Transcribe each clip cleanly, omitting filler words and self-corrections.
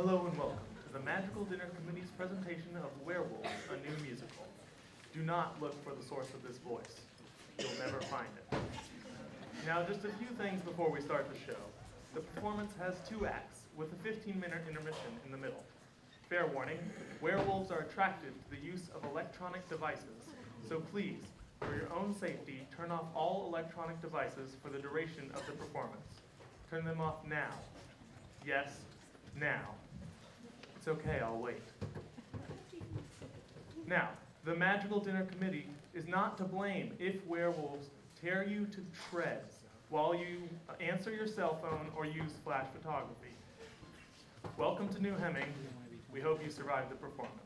Hello and welcome to the Madrigal Dinner Committee's presentation of Werewolves, a new musical. Do not look for the source of this voice. You'll never find it. Now, just a few things before we start the show. The performance has 2 acts, with a 15-minute intermission in the middle. Fair warning, werewolves are attracted to the use of electronic devices, so please, for your own safety, turn off all electronic devices for the duration of the performance. Turn them off now. Yes, now. It's okay, I'll wait. Now, the Madrigal Dinner Committee is not to blame if werewolves tear you to shreds while you answer your cell phone or use flash photography. Welcome to New Hemming. We hope you survive the performance.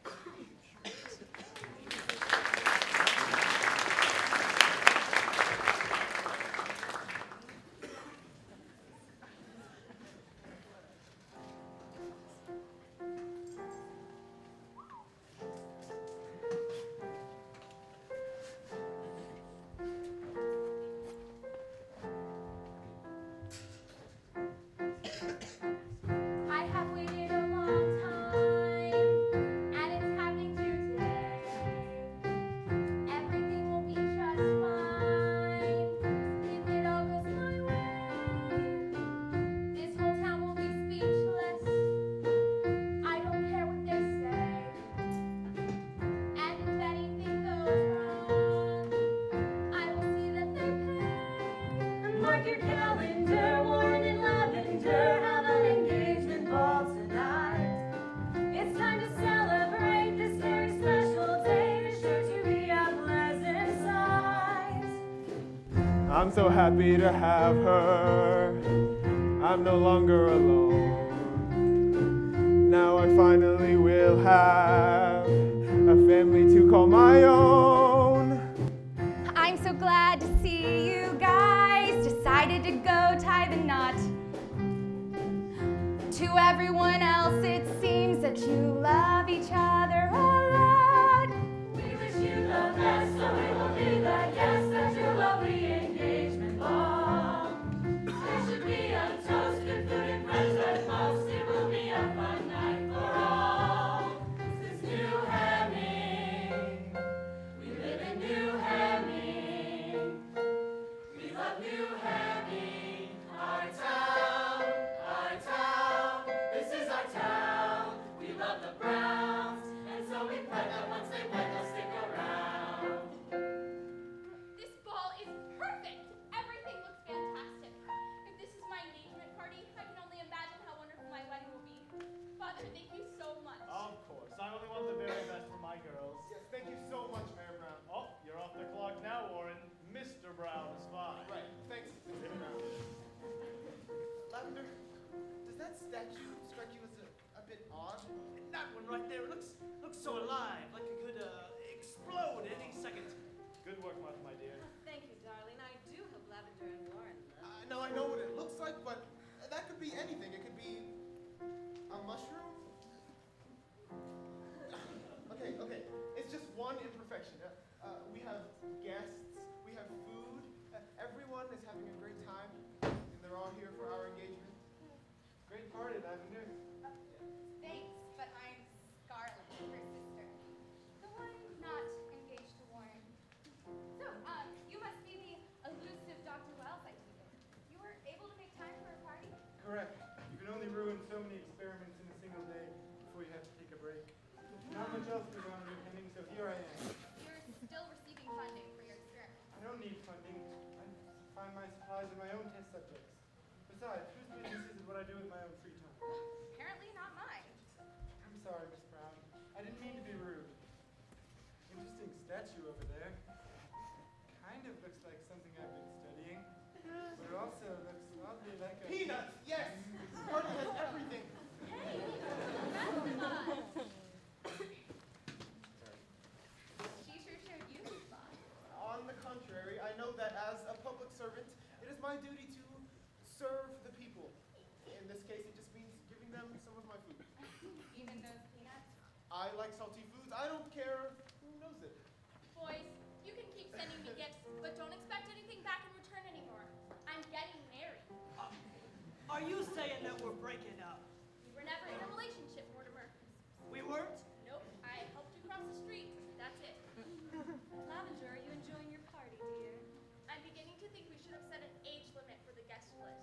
I'm so happy to have her. I'm no longer alone. Now I finally will have a family to call my own. I'm so glad to see you guys decided to go tie the knot. To everyone else, it seems that you love each other a lot. We wish you the best, so it will be the guest at your lovely engagement ball. There should be a toast, good food and friends at most. It will be a fun night for all. This is New Hemming. We live in New Hemming. We love New Hemming. Our town, our town. This is our town. We love the Browns, and so we pledge that once they wed, they'll stick around. This ball is perfect. Everything looks fantastic. If this is my engagement party, I can only imagine how wonderful my wedding will be. Father, thank you so much. Of course. I only want the very best for my girls. Yes, thank you so much, Mayor Brown. Oh, you're off the clock now, Warren. Mr. Brown is fine. Right, thanks, Mr. Brown. Lavender, does that statue strike you as a bit odd? That one right there looks so alive, like it could explode any second. Good work, my dear. Thank you, darling. I do hope Lavender and Warren love. No, I know what it looks like, but that could be anything. It could be a mushroom. Okay. It's just one imperfection. We have guests. We have food. Everyone is having a great time, and they're all here for our engagement. Great party, Lavender. Thanks, but I'm Scarlett, her sister. The one not engaged to Warren. So, you must be the elusive Dr. Wells I needed. You were able to make time for a party? Correct. You can only ruin so many experiments in a single day before you have to take a break. Not much else goes on in New Hemming, so here I am. You're still receiving funding for your experiment. I don't need funding. I find my supplies in my own test subjects. Besides, whose business is it what I do with my own free time? Apparently not mine. I'm sorry, Miss Brown. I didn't mean to be rude. Interesting statue over there. Kind of looks like something I've been studying. But it also looks oddly like a... Peanuts! Yes! Party has everything! Hey, that's fun. She sure showed you the spot. On the contrary, I know that as a public servant, it is my duty to serve the people. In this case, it just means giving them some of my food. Even those peanuts? I like salty foods. I don't care who knows it. Boys, you can keep sending me gifts, but don't expect anything back in return anymore. I'm getting married. Are you saying that we're breaking up? We were never were in a relationship, Mortimer. We weren't? Nope, I helped you cross the street. That's it. Lavender, are you enjoying your party, dear? I'm beginning to think we should have set an age limit for the guest list.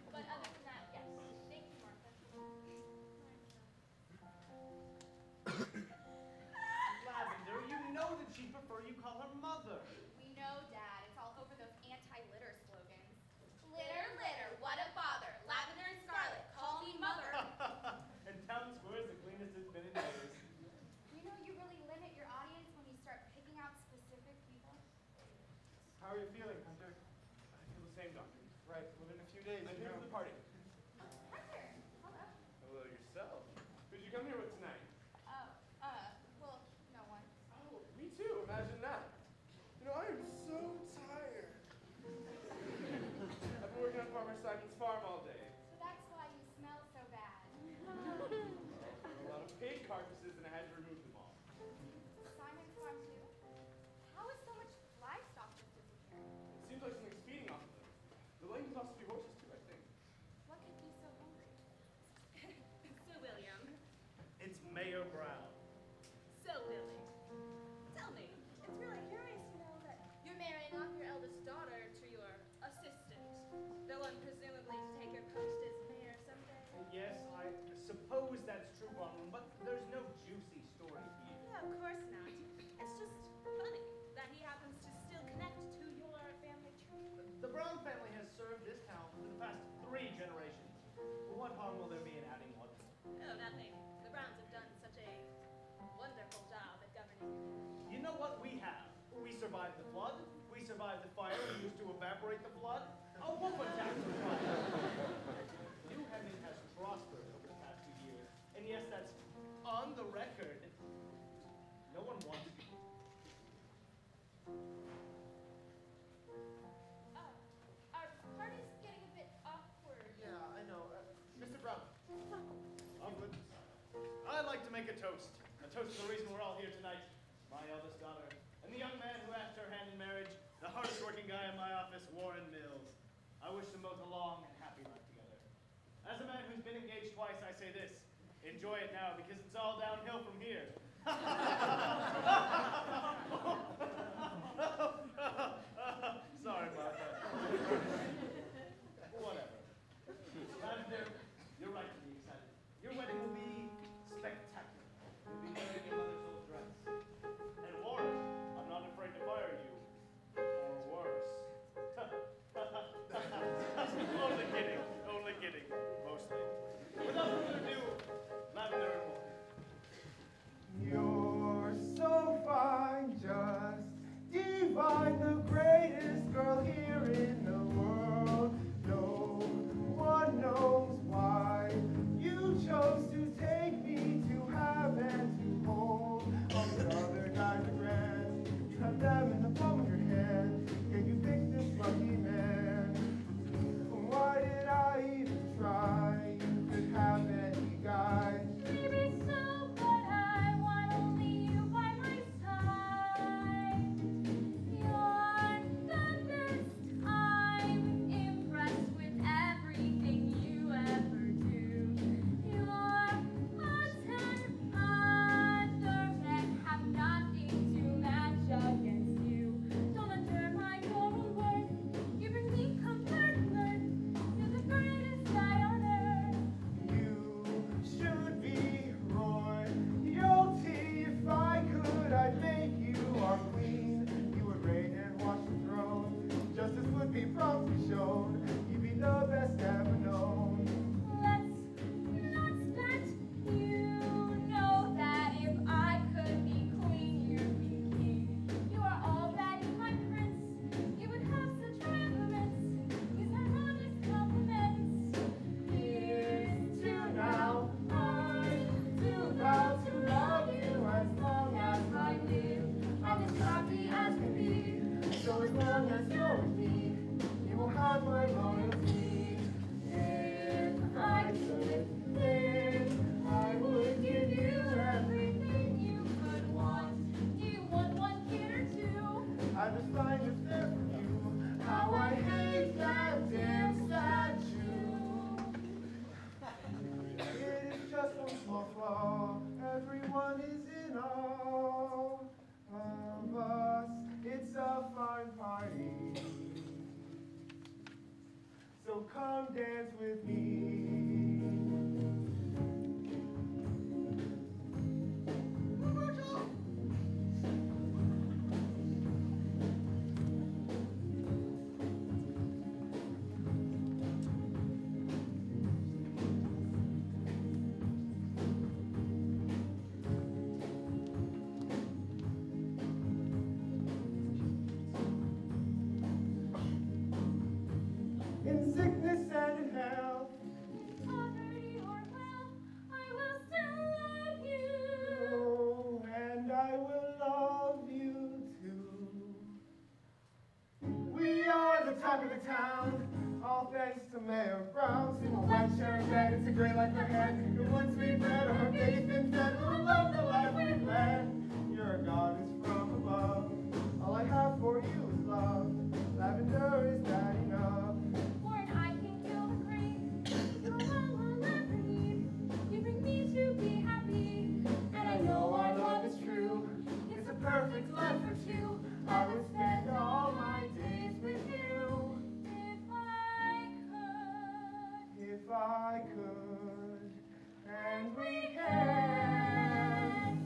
But other than that, yes. Thank you, Martha. Lavender, you know that she'd prefer you call her mother. We know, Dad. It's all over those anti-litter slogans. Litter, litter, what a bother. Lavender and Scarlet, call me mother. And town square is the cleanest it's been in years. You know you really limit your audience when you start picking out specific people? How are you feeling, Hunter? I feel the same, Doctor. Right, within a few days, I'm you here know. for the party. Hunter, hello. Hello yourself. Who'd you come here with tonight? Well, no one. Oh, me too. Imagine that. You know, I am so tired. I've been working on Farmer Simon's farm all day. So that's why you smell so bad. There were a lot of pig carcasses and I had to remove them all. Simon's farm too? How is so much livestock just disappearing? It seems like something's feeding off of them. The lane must be horses too, I think. What could be so hungry? So, William. It's Mayor Brown. So, Billy. Tell me, it's really curious to know that you're marrying off your eldest daughter to your assistant, the one presumably to take your post as mayor someday. Yes, I suppose that's true, Bronwyn, but there's no juicy story here. No, of course not. It's just funny that he happens to still connect to your family tree. The Brown family has served this town for the past 3 generations. What harm will there be in adding one more? Oh, nothing. The Browns have done such a wonderful job at governing your town. You know what we have? We survived the flood. We survived the fire we used to evaporate the flood. Oh, what would tax the fire? New Haven has prospered over the past few years. And yes, that's on the record. No one wants you. Our party's getting a bit awkward. Yeah, I know. Mr. Brown. I'd like to make a toast. A toast to the reason we're all here tonight. My eldest daughter. And the young man who asked her hand in marriage. The hardest working guy in my office, Warren Mills. I wish them both a long and happy life together. As a man who's been engaged twice, I say this. Enjoy it now, because it's all downhill from here. Sorry, Martha. Whatever. Lavender, you're right to be excited. Your wedding will be spectacular. You'll be wearing your mother's old dress. And Warren, I'm not afraid to fire you. Or worse. Only kidding. Only kidding. Mostly. Without further ado, Lavender and Warren. You're so fine, dance with me. In sickness and in health, Poverty or wealth, I will still love you. oh, and I will love you too. We are the talk of the town, all thanks to Mayor Brown. See my white shirt red, it's a great life ahead. And once we've read our faith and said, we'll love the life we've led. Your God is from above, all I have for you is love. Lavender, is that enough? Warren, I can kill the grain. You're all I'll ever need. You bring me to be happy. And I know our love is true. It's a perfect life for two. I would spend all my days with you. If I could, and we can.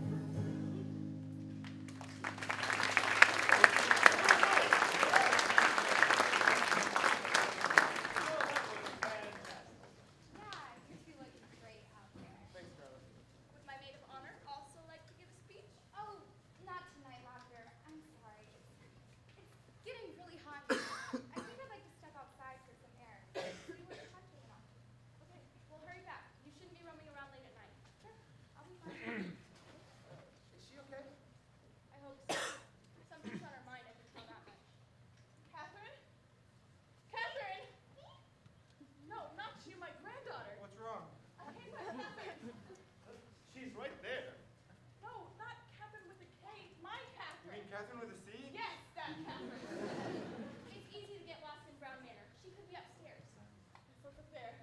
Yeah, you two look great out there. Thanks, Scarlett. Would my maid of honor also like to give a speech? Oh, not tonight, Roger. I'm sorry. It's getting really hot here. I think I'd like to step outside for some air. See what the country's enough. Okay, well hurry back. You shouldn't be roaming around late at night. Sure, I'll be fine. Is she okay? I hope so. Something's on her mind, I can tell that much. Catherine? Catherine! No, not you, my granddaughter. What's wrong? Hey, my Catherine. She's right there. No, not Catherine with a K, my You Catherine. mean Catherine with a C? Yes, that Catherine. It's easy to get lost in Brown Manor. She could be upstairs. Let's look up there.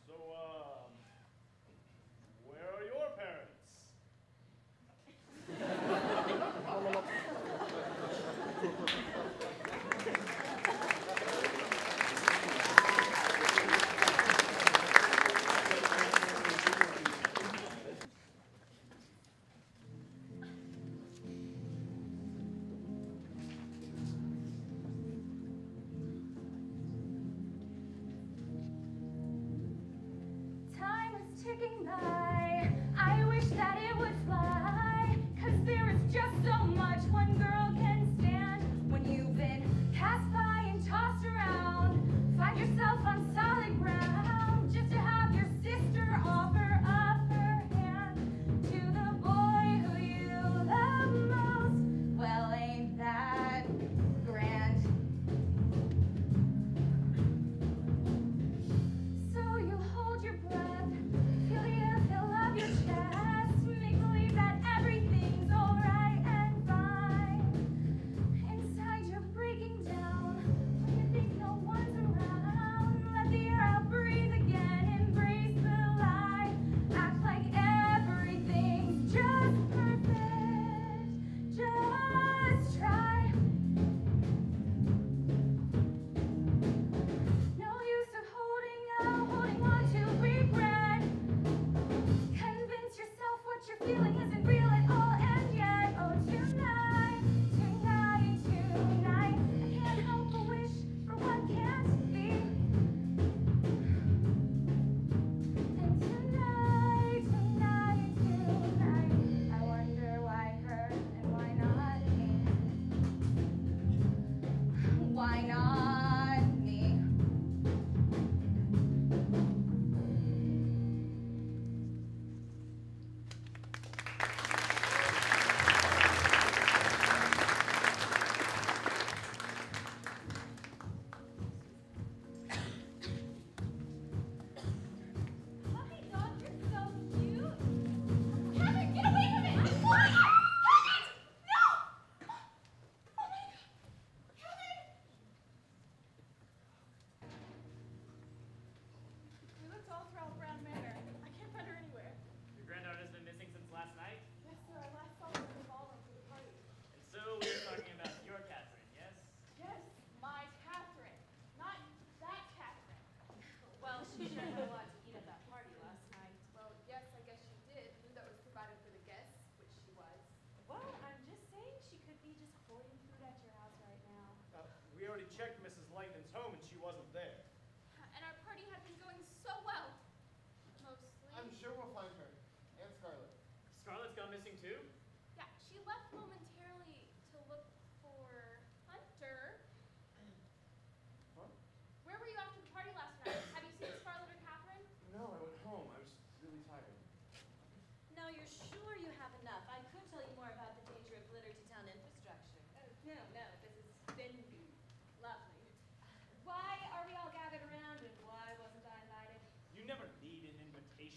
So, where are your parents? Time is ticking by. I wish that it would fly. 'Cause there is just so much one girl can stand. When you've been passed by and tossed around, find yourself on solid ground. Just to have your sister offer up her hand to the boy who you love most. Well, ain't that grand? So you hold your breath, feel the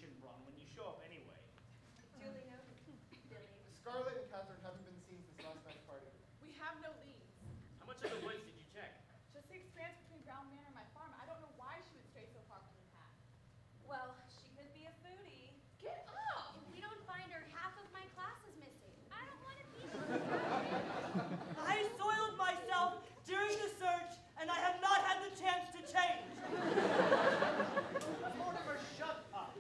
shouldn't run when you show up anyway. Duly noted, Billy. Scarlett and Catherine haven't been seen since last night's party. We have no leads. How much of the woods did you check? Just the expanse between Brown Manor and my farm. I don't know why she would stray so far from the path. Well, she could be a foodie. Get up! If we don't find her, half of my class is missing. I don't want to be I soiled myself during the search, and I have not had the chance to change. Mortimer, shut up.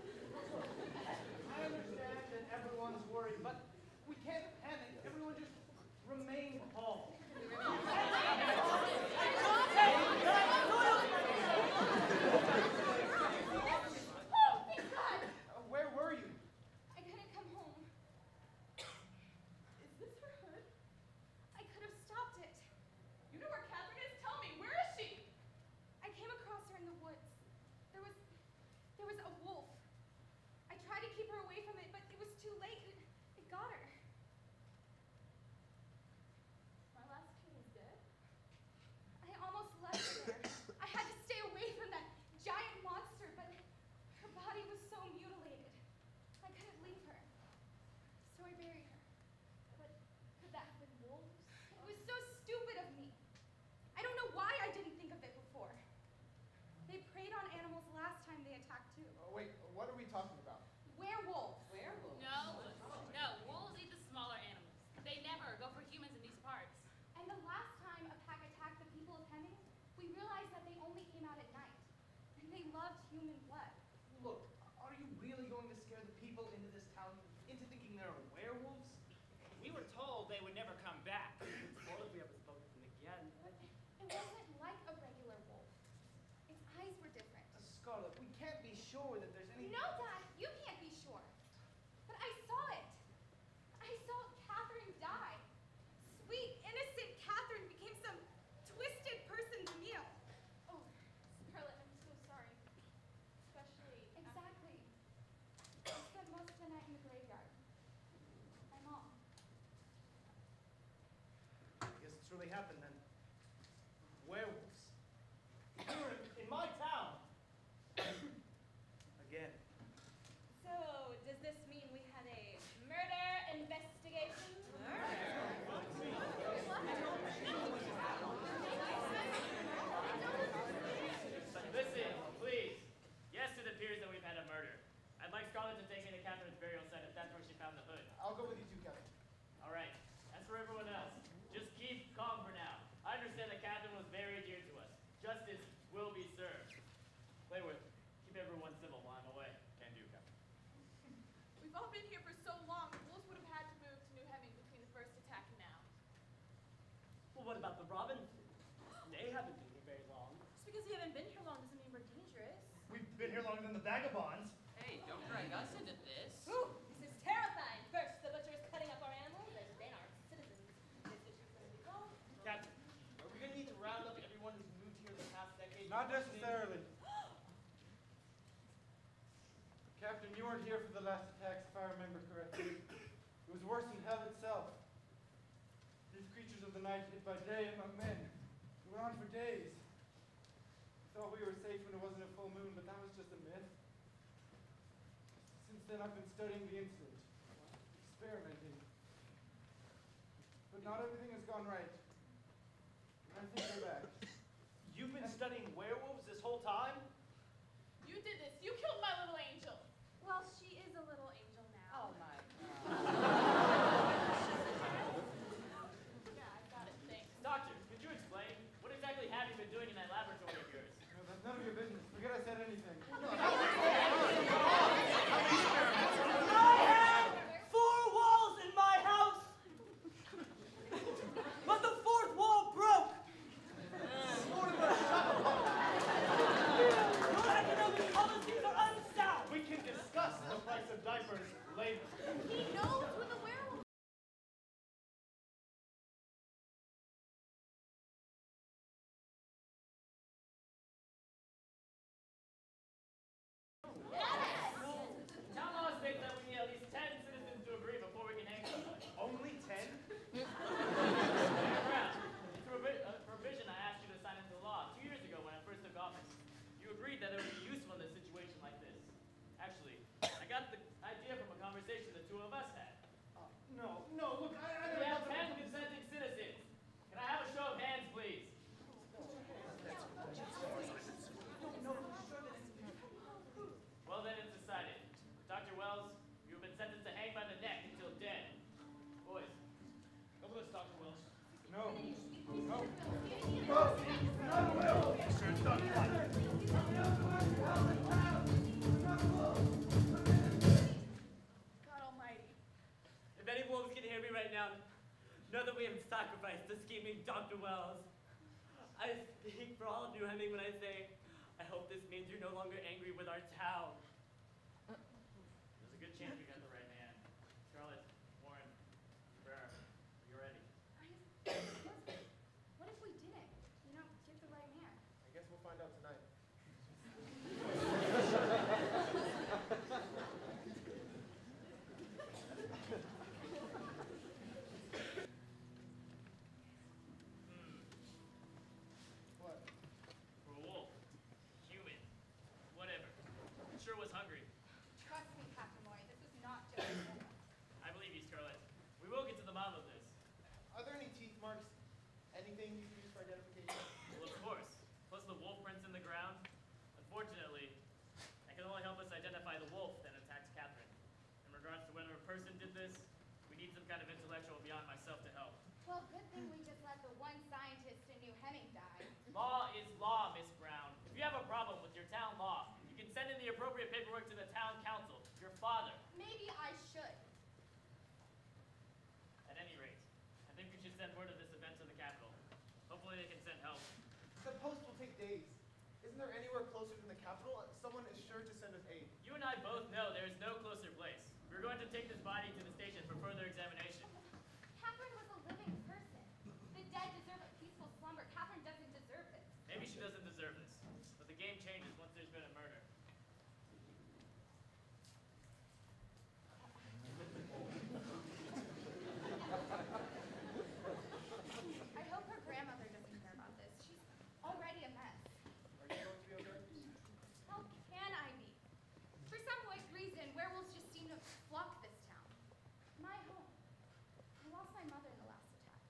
I understand that everyone's worried, but we can't panic. Everyone just remain calm. Oh, thank God! Where were you? I couldn't come home. Is this her hood? I could have stopped it. You know where Catherine is? Tell me, where is she? I came across her in the woods. There was a wolf. I tried to keep her away from it, but it was too late. It got her. My last king is dead? I almost left her there. I had to stay away from that giant monster, but her body was so mutilated. I couldn't leave her. So I buried her. But could that have been wolves? It was so stupid of me. I don't know why I didn't think of it before. They preyed on animals last time they attacked too. Wait, what are we talking about? Werewolves. No, wolves eat the smaller animals. They never go for humans in these parts. And the last time a pack attacked the people of Hemming, we realized that they only came out at night. And they loved human blood. Look, are you really going to scare the people into this town into thinking there are werewolves? We were told they would never come back. What if we ever spoke to them again? It wasn't like a regular wolf. Its eyes were different. Scarlet, we can't be sure that there's any... No, Dad, you can't be sure. But I saw it. I saw Catherine die. Sweet, innocent Catherine became some twisted person's meal. Oh, Scarlett, I'm so sorry. Especially Exactly. I spent most of the night in the graveyard. My mom. I guess it's really happened then. Werewolves. You're in my town. Again. So, does this mean we had a murder investigation? Listen, please. Yes, it appears that we've had a murder. I'd like Scarlett to take me to Catherine's burial site if that's where she found the hood. I'll go with you too, Kevin. All right. As for everyone else, just keep calm for now. I understand that Catherine was very dear to us. Justice will be served. Playworth, keep everyone civil while I'm away. Can do, Captain. We've all been here for so long, the wolves would have had to move to New Hemming between the first attack and now. Well, what about the robin? They haven't been here very long. Just because you haven't been here long doesn't mean we're dangerous. We've been here longer than the vagabonds. Hey, don't drag us into this. Ooh, this is terrifying. First, the butcher is cutting up our animals, and then our citizens. This issue's going to be called. Captain, are we going to need to round up everyone who's moved here the past decade? Not necessarily. Captain, you weren't here for the last attacks, if I remember correctly. It was worse than hell itself. These creatures of the night hit by day among men. It went on for days. We thought we were safe when it wasn't a full moon, but that was just a myth. Since then, I've been studying the incident, experimenting. But not everything has gone right. And I think we're back. You've been studying werewolves this whole time? You did this. You killed my little angel. Well, she is a little angel now. Oh my God. Yeah, I got it. Thanks. Doctor, could you explain? What exactly have you been doing in that laboratory of yours? No, that's none of your business. Forget I said anything. I have 4 walls in my house, but the 4th wall broke. Your academic policies No. No. God almighty. If any wolves can hear me right now, know that we have sacrificed the scheming Dr. Wells. I speak for all of New Hemming when I say, I hope this means you're no longer angry with our town. There's a good chance we got the right man. Charlotte, Warren, Brer, you ready? What if we didn't? Get the right man. I guess we'll find out tonight. What? For a wolf, human, whatever. Sure was hungry. Trust me, Captain Moy, this is not just a woman. I believe you, Scarlet. We will get to the bottom of this. Are there any teeth marks? Anything you can use for identification? Well, of course. Plus the wolf prints in the ground. Unfortunately, that can only help us identify the wolf that attacks Catherine. In regards to whether a person did this, we need some kind of intellectual beyond myself to help. Well, good thing we just let the one scientist in New Hemming die. Law is law, Miss Brown. If you have a problem with your town law, you can send in the appropriate paperwork to the town council, your father. Maybe I should. At any rate, I think we should send word of this event to the capital. Hopefully they can send help. The post will take days. Isn't there anywhere closer than the capital? Someone is sure to send us aid. You and I both know there is no closer place. We're going to take this body to the station for further examination. Catherine was a living person. The dead deserve a peaceful slumber. Catherine doesn't deserve this. Maybe she doesn't deserve this, but the game changes once there's been a murder. I hope her grandmother doesn't care about this. She's already a mess. Are you going to be okay? How can I be? For some weird reason, werewolves just seem to flock this town. My home. I lost my mother in the last attack.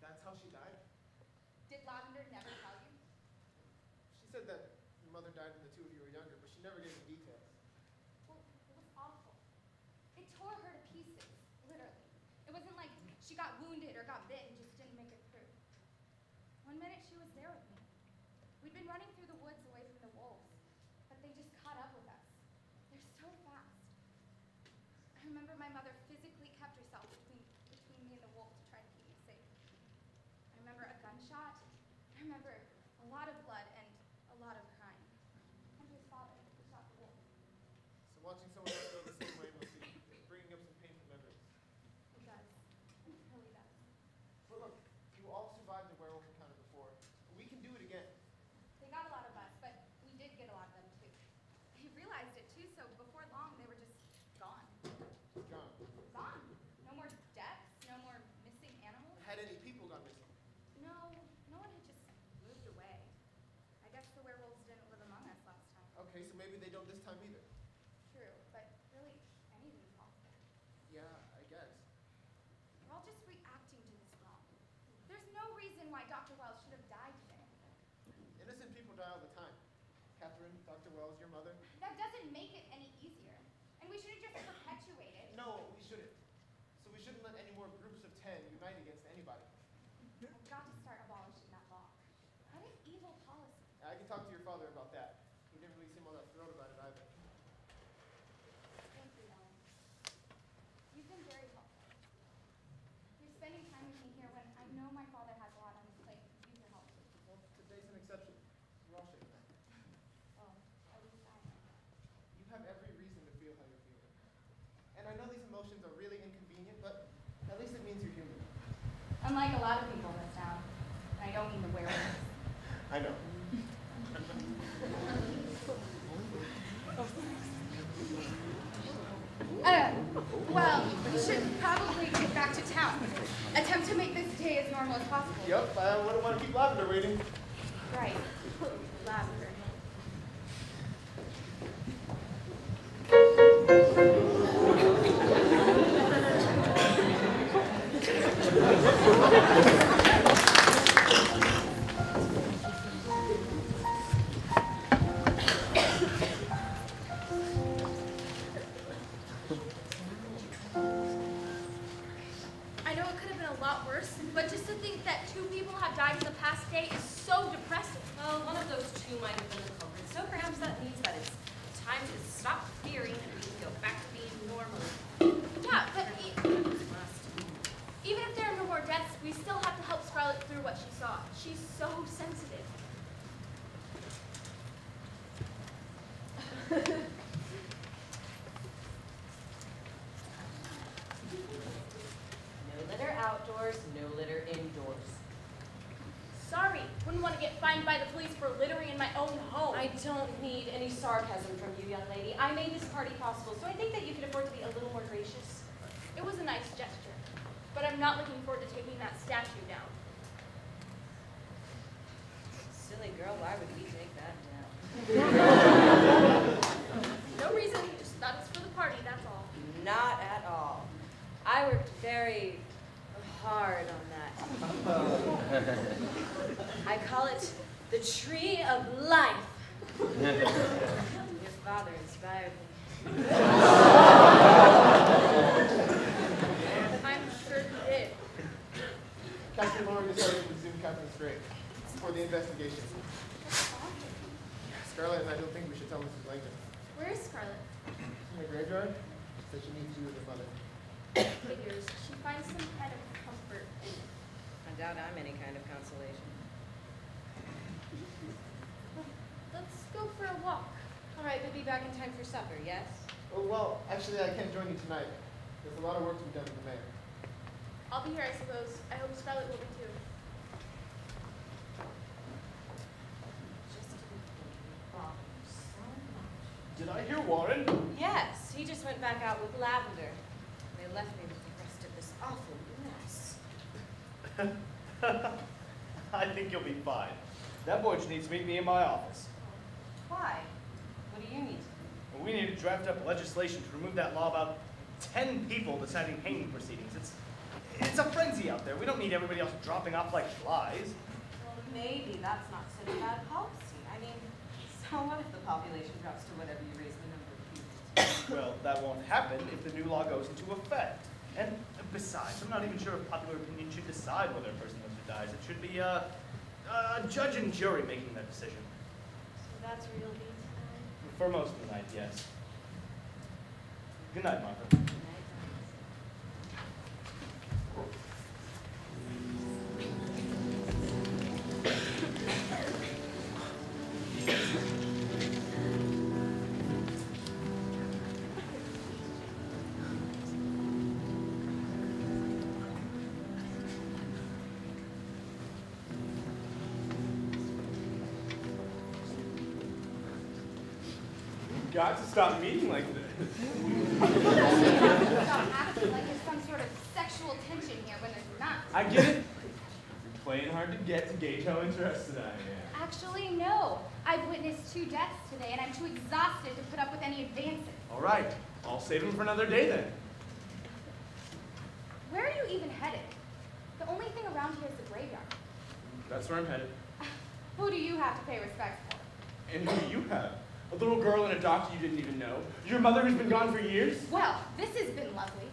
That's how she died? Did Lavender never tell you? She said that your mother died when the two of you were younger, but she never gave me details. Well, it was awful. It tore her to pieces, literally. It wasn't like she got wounded or got bit and just didn't make it through. One minute she was there with me. We'd been running through the woods away from the wolves, but they just caught up with us. They're so fast. I remember my mother physically kept herself between me and the wolf to try to keep me safe. I remember a gunshot. I remember a lot of blood and a lot of crying. Hunter's father who shot the wolf. So watching someone else go the same way must be bringing up some painful memories. It does. It really does. But look, you all survived a werewolf encounter before. We can do it again. They got a lot of us, but we did get a lot of them too. They realized it too, so before long they were just gone. Gone. Gone. No more deaths, no more missing animals. Had any people gone missing? No one had just moved away. I guess the werewolves didn't live among us last time. Okay, so maybe they don't this time either. True, but really anything's possible. Yeah, I guess. We're all just reacting to this wrong. There's no reason why Dr. Wells should have died today. Innocent people die all the time. Catherine, Dr. Wells, your mother. That doesn't make it any easier. And we shouldn't just perpetuate it. No, we shouldn't. So we shouldn't let any more groups of 10 unite against anybody. I've got to start abolishing that law. What an evil policy. I can talk to your father about that. He didn't really seem all that thrilled about it either. Thank you, Ellen. You've been very helpful. You're spending time with me here when I know my father has a lot on his plate. Use your help. Well, today's an exception. We're all shaking hands. Well, at least I know. You have every reason to feel how you're feeling. And I know these emotions are really inconvenient, but at least it means you're human. Unlike a lot of people in this town, and I don't mean the werewolves. I know. Well, we should probably get back to town. Attempt to make this day as normal as possible. Yep, I wouldn't want to keep Lavender waiting. Right. Lavender. I know know it could have been a lot worse, but just to think that 2 people have died in the past day is so depressing. Well, one of those 2 might have been the culprit, so perhaps that means that it's time to stop fearing and we can go back to being normal. Yeah, but even if there are no more deaths, we still have to help Scarlet through what she saw. She's so sensitive. No litter outdoors, no litter indoors. Sorry, wouldn't want to get fined by the police for littering in my own home. I don't need any sarcasm from you, young lady. I made this party possible, so I think that you could afford to be a little more gracious. It was a nice gesture, but I'm not looking forward to taking that statue down. Silly girl, why would we take that down? No reason, just thought it's for the party, that's all. Not at all. I worked very hard on that. I call it the Tree of Life. Your father inspired me. I'm sure you did. Captain Lauren decided to resume Captain Strait for the investigation. Scarlet and I don't think we should tell Mrs. Langdon. Where is Scarlet? In the graveyard, said she needs you and your mother. Figures. She finds some kind of comfort in it. I doubt I'm any kind of consolation. Let's go for a walk. All right, we'll be back in time for supper, yes? Oh, well, actually, I can't join you tonight. There's a lot of work to be done with the mayor. I'll be here, I suppose. I hope Scarlet will be too. Did I hear Warren? Yes, he just went back out with Lavender. They left me with the rest of this awful mess. I think you'll be fine. That boy just needs to meet me in my office. Why? What do you need? We need to draft up legislation to remove that law about 10 people deciding hanging proceedings. It's a frenzy out there. We don't need everybody else dropping off like flies. Well, maybe that's not such a bad policy. I mean, so what if the population drops to whatever you raise the number of people? Well, that won't happen if the new law goes into effect. And besides, I'm not even sure if popular opinion should decide whether a person lives or dies. It should be a judge and jury making that decision. So that's where you'll be tonight? For most of the night, yes. Good night, Martha. Good night. Got to stop meeting like this. Stop acting like there's some sort of sexual tension here when there's not. I get it. You're playing hard to get to gauge how interested I am. Actually, no. I've witnessed 2 deaths today, and I'm too exhausted to put up with any advances. All right. I'll save them for another day then. Where are you even headed? The only thing around here is the graveyard. That's where I'm headed. Who do you have to pay respect for? And who do you have? A little girl and a doctor you didn't even know? Your mother who's been gone for years? Well, this has been lovely.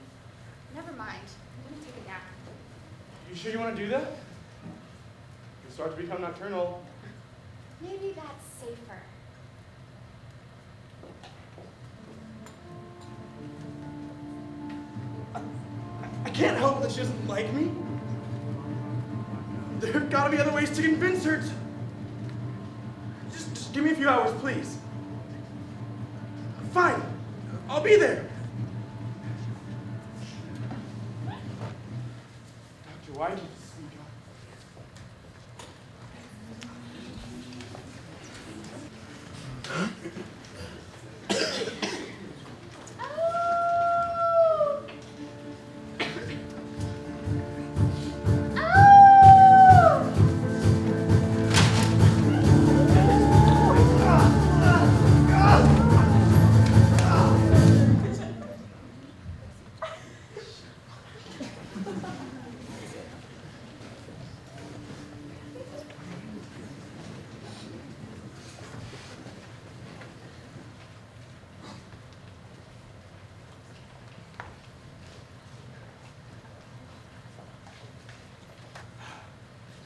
Never mind. I'm gonna take a nap. You sure you want to do that? You'll start to become nocturnal. Maybe that's safer. I can't help that she doesn't like me. There have got to be other ways to convince her to... Just give me a few hours, please. Fine. I'll be there. Doctor, why did you speak up?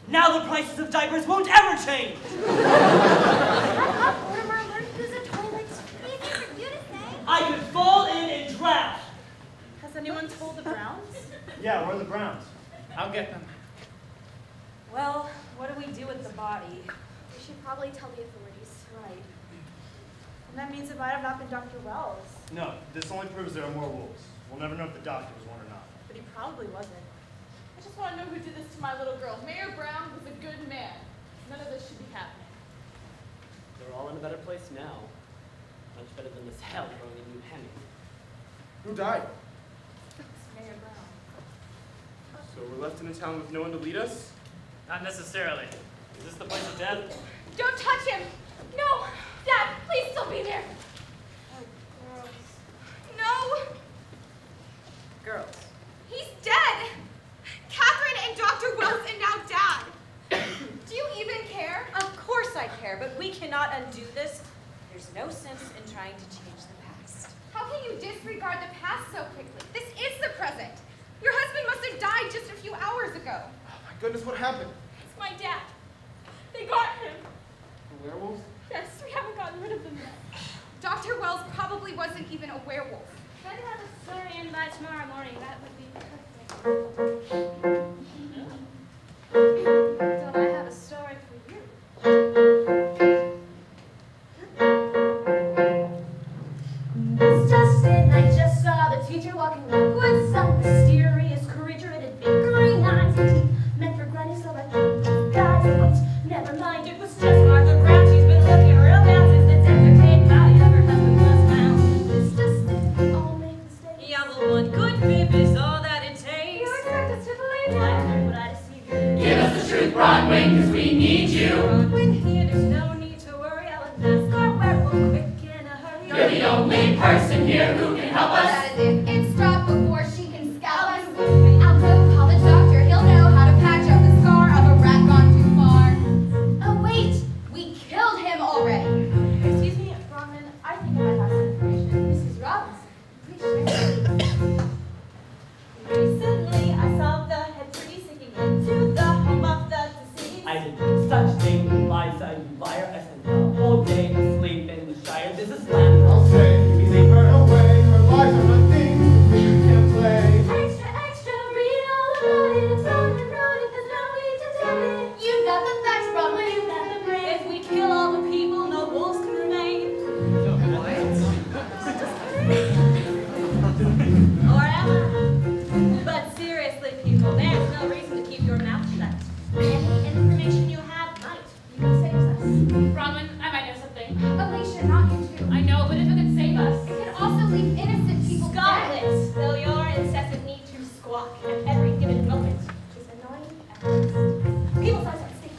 Now the prices of diapers won't ever change. Mortimer, lurk is a toilet. Easy for you to say. I could fall in and drown. Has anyone told the Browns? Yeah, we're the Browns. I'll get them. Well, what do we do with the body? We should probably tell the authorities. Right. And that means it might have not been Dr. Wells. No, this only proves there are more wolves. We'll never know if the doctor was one or not. But he probably wasn't. I just want to know who did this to my little girl. Mayor Brown was a good man. None of this should be happening. They're all in a better place now. Much better than this hell growing a new Henry. Who died? It's Mayor Brown. So we're left in a town with no one to lead us? Not necessarily. Is this the place of death? Don't touch him! No! Dad, please still be there! No! Girls. He's dead! Catherine and Dr. Wells and now Dad! Do you even care? Of course I care, but we cannot undo this. There's no sense in trying to change the past. How can you disregard the past so quickly? This is the present. Your husband must have died just a few hours ago. Oh my goodness, what happened? It's my dad. They got him. The werewolves? Yes, we haven't gotten rid of them yet. Dr. Wells probably wasn't even a werewolf. Try to have a story in by tomorrow morning. That would be perfect. Don't I have a story for you? It's just it. I just saw the teacher walking up with some mysterious creature. It had big green eyes and teeth meant for granny, so I thought, guys, wait, never mind. It was just Martha Brown. She's been looking real bad since the deserted body of her husband was found. It's just it. All make mistakes. Yeah, well, one good bib is all that it takes. You expect us to believe Well, I that? heard what I deceive you. Give us the truth, Broadway, 'cause we need you. When here, there's no need to worry. I'll unmask our werewolf quick in a hurry. You're the only person here who can help us. That is if it's stopped before she can scalp us. I'll go call the doctor. He'll know how to patch up the scar of a rat gone too far. Oh wait, we killed him already. Excuse me, Bronwyn, I think I might have some information. Mrs. Robinson, please share. Recently, I saw the head tree sinking into the home of the deceased. I did no such thing, Liza, you liar. I spent the whole day asleep in the Shire. This is land. I'll say, we leave her away. Her lives are nothing we can play. Extra, extra, read all about it. It's on the road, if there's no need to tell it. You got the facts, Bronwyn, you got the brain. If we kill all the people, no wolves can remain. Or am I? But seriously, people, there's no reason to keep your mouth shut. Any information you have might. You can save us. Bronwyn, I might know something. Alicia, not you too. I know, but if it could save us. It can also leave innocent people dead. Scarlet, though your incessant need to squawk at every given moment is annoying at best. People's eyes are stink.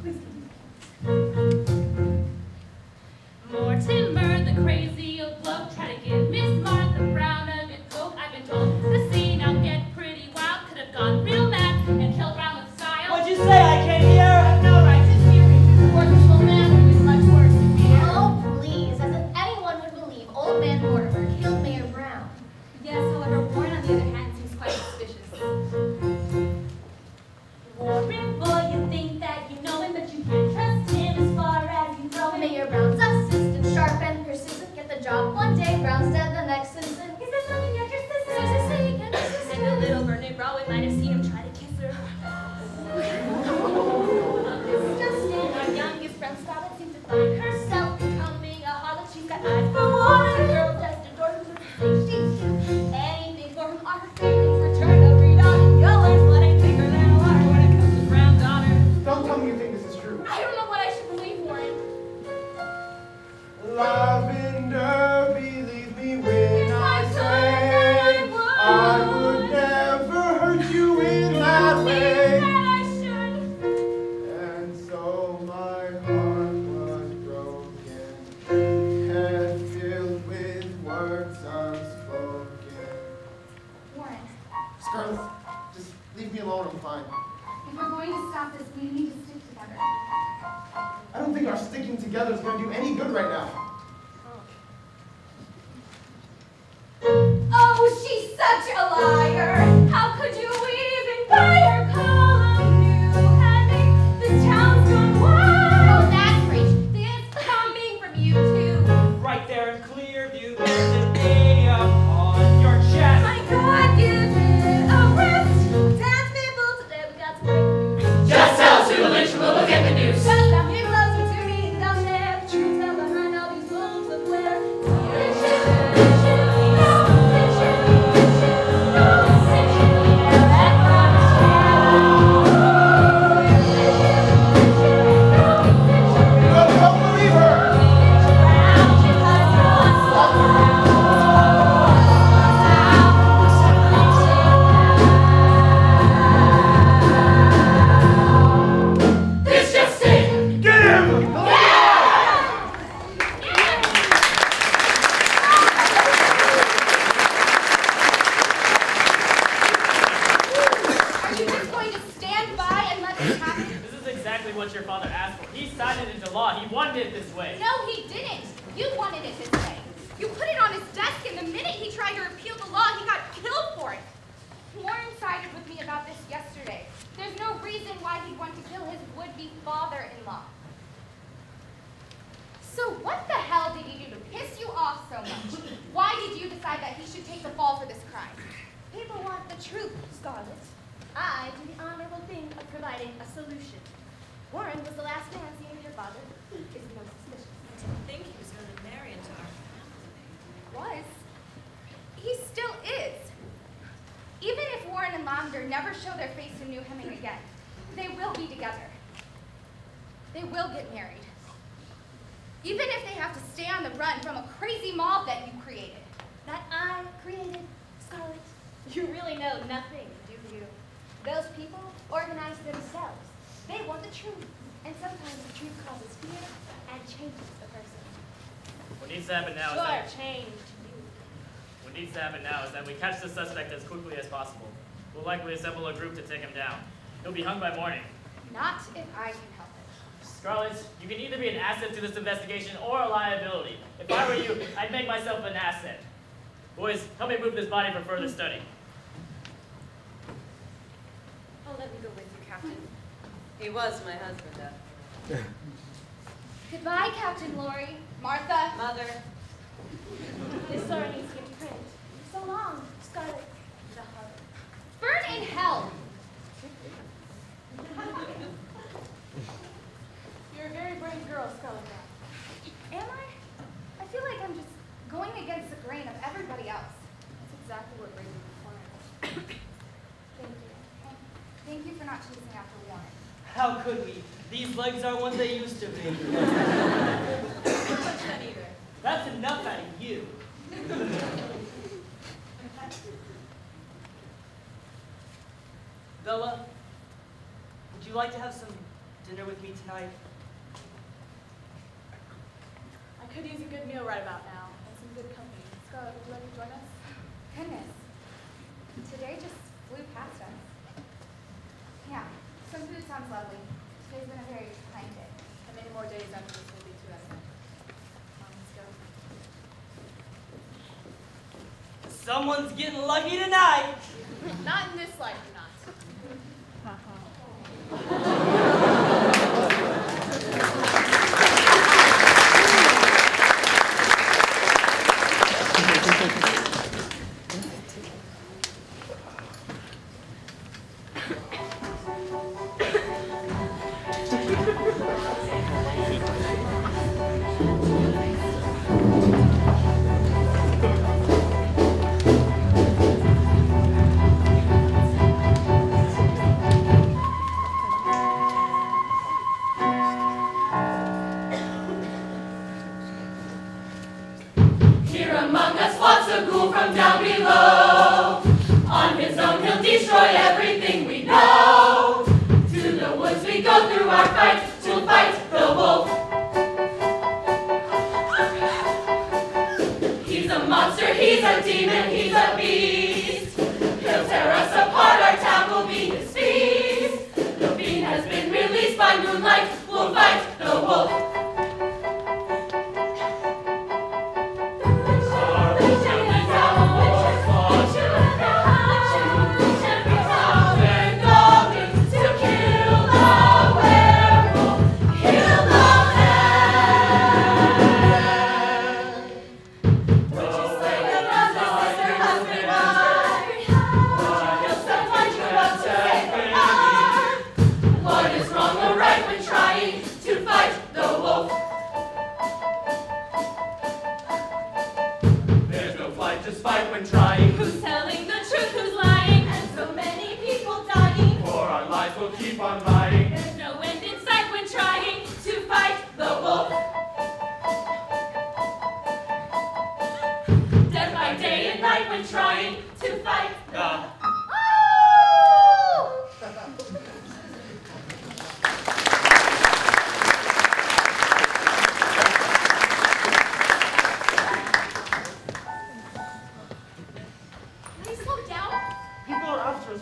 Please. Mortimer, the crazy old bloke, try to give Miss Martha Brown a good poke. I've been told the scene now get pretty wild. Could have gone real mad and killed Brown with style. What'd you say? I can't hear. I have no right to fear him. He's a forceful man who is much worse than fear. Oh, please, as if anyone would believe old man Mortimer killed Mayor Brown. Yes, however, Warren on the other hand seems quite suspicious. Warren, boy, you think that you know him, but you can't trust him as far as you throw him. Mayor Brown's assistant, sharp and persistent, get the job. One day Brown's dead, the next instant. He's been looking at your sister. And the little Bernie Broadway might have seen him try to kiss her. Just in our youngest Brown Scarlet seems to find herself becoming a harlot. She's got eyes for Warren, a girl just adored him, so she's do anything for him. Are her feelings returned to read on and go and what ain't bigger than a water when it comes to Brown daughter. Don't tell me you think this is true. I don't know what I should believe, Warren. Lavender, believe me when I say I would never hurt you in that way. And so my heart was broken and filled with words unspoken. Warren, Scarlet, just leave me alone, I'm fine. if we're going to stop this, we need to stick together. I don't think our sticking together is going to do any good right now. Oh, she's such a liar! How could you even buy her collar? exactly what your father asked for. He signed it into law. He wanted it this way. No, he didn't. You wanted it this way. You put it on his desk, and the minute he tried to repeal the law, he got killed for it. Warren sided with me about this yesterday. There's no reason why he'd want to kill his would-be father-in-law. So what the hell did he do to piss you off so much? Why did you decide that he should take the fall for this crime? People want the truth, Scarlet. I do the honorable thing of providing a solution. Warren was the last man seeing your father. He is the most suspicious. I didn't think he was going to marry into our family. Was. He still is. Even if Warren and Lavender never show their face to New Hemming again, they will be together. They will get married. Even if they have to stay on the run from a crazy mob that you created. That I created, Scarlet. You really know nothing, do you? Those people organize themselves. They want the truth. And sometimes the truth causes fear and changes the person. What needs to happen now is that... What needs to happen now is that we catch the suspect as quickly as possible. We'll likely assemble a group to take him down. He'll be hung by morning. Not if I can help it. Scarlet, you can either be an asset to this investigation or a liability. If I were you, I'd make myself an asset. Boys, help me move this body for further study. Oh, let me go with you, Captain. He was my husband, after. Goodbye, Captain Lori. Martha. Mother. This story needs to get to print. So long, Scarlet. The hug. Burn in hell. You're a very brave girl, Scarlet. Am I? I feel like I'm just going against the grain of everybody else. That's exactly what bravery requires. Thank you. And thank you for not chasing after Warren. How could we? These legs aren't what they used to be. That's enough out of you. Bella, would you like to have some dinner with me tonight? I could use a good meal right about now, and some good company. Scarlet, would you like to join us? Goodness. Today just flew past us. Yeah, some food sounds lovely. Today's been a very kind day. And many more days after this will be too, I think. Come on, let's go. Someone's getting lucky tonight. Not in this life, you're not.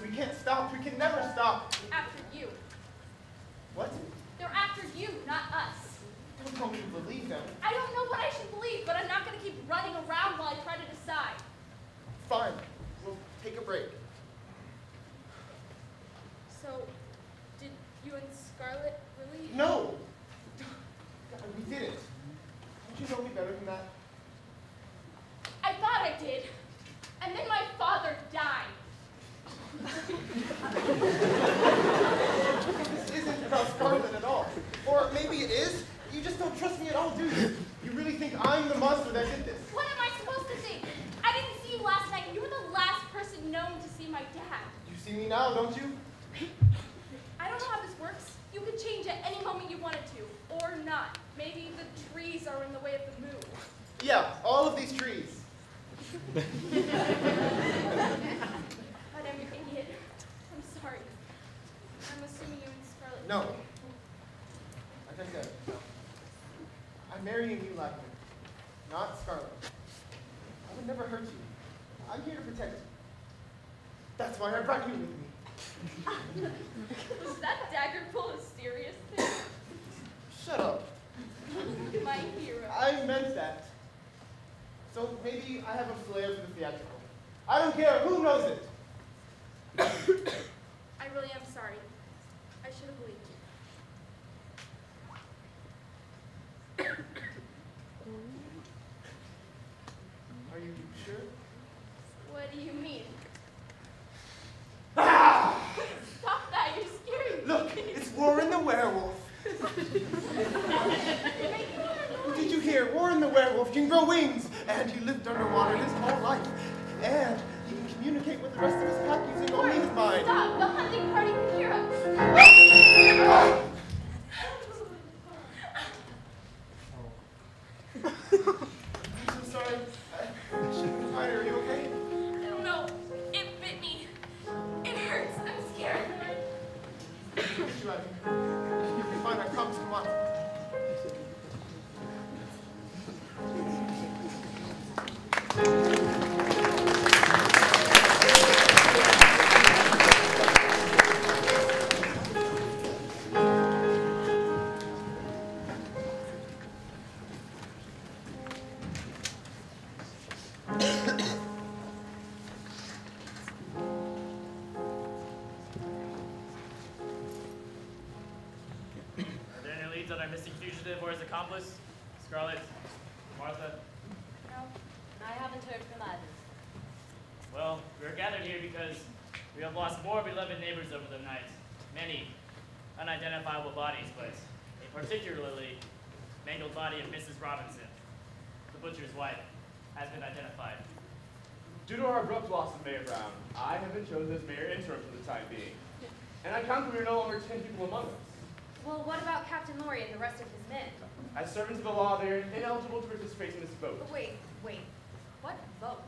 We can't stop. We can never stop. After you. What? They're you, not us. Don't tell me you believe them. I don't know what I should believe, but I'm not going to keep running around while I try to decide. Fine. We'll take a break. So, did you and Scarlett really? No! God, we didn't. Don't you know me better than that? I thought I did. And then my father died. This isn't about Scarlett at all. Or maybe it is. You just don't trust me at all, do you? You really think I'm the monster that did this? What am I supposed to think? I didn't see you last night. You were the last person known to see my dad. You see me now, don't you? I don't know how this works. You could change at any moment you wanted to, or not. Maybe the trees are in the way of the move. Yeah, all of these trees. But I'm an idiot. I'm sorry. I'm assuming you and Scarlett. No. Like I said, no. I'm marrying you, Lackman, not Scarlett. I would never hurt you. I'm here to protect you. That's why I brought you with me. Was that dagger pull a serious thing? Shut up. My hero. I meant that. So maybe I have a flair for the theatrical. I don't care. Who knows it? I really am sorry. I should have believed you. Are you sure? What do you mean? Ah! Stop that, you're scaring me. Look, it's Warren the werewolf. Did you hear? Warren the werewolf can grow wings, and he lived underwater his whole life. And he can communicate with the rest of his pack using only his mind. Stop, the hunting party can hear us. I'm so sorry. I shouldn't have cried. Are you okay? I don't know. It bit me. It hurts. I'm scared. Get you out of here. You'll be fine. I promise. Come on. Are there any leads on our missing fugitive or his accomplice? Scarlett? Martha? No, I haven't heard from either. Well, we're gathered here because we have lost more beloved neighbors over the night. Many unidentifiable bodies, but a particularly mangled body of Mrs. Robinson, the butcher's wife, has been identified. Due to our abrupt loss of Mayor Brown, I have been chosen as mayor interim for the time being. And I count that we are no longer 10 people among us. Well, what about Captain Laurie and the rest of his men? As servants of the law, they are ineligible to participate in this vote. But wait. What vote?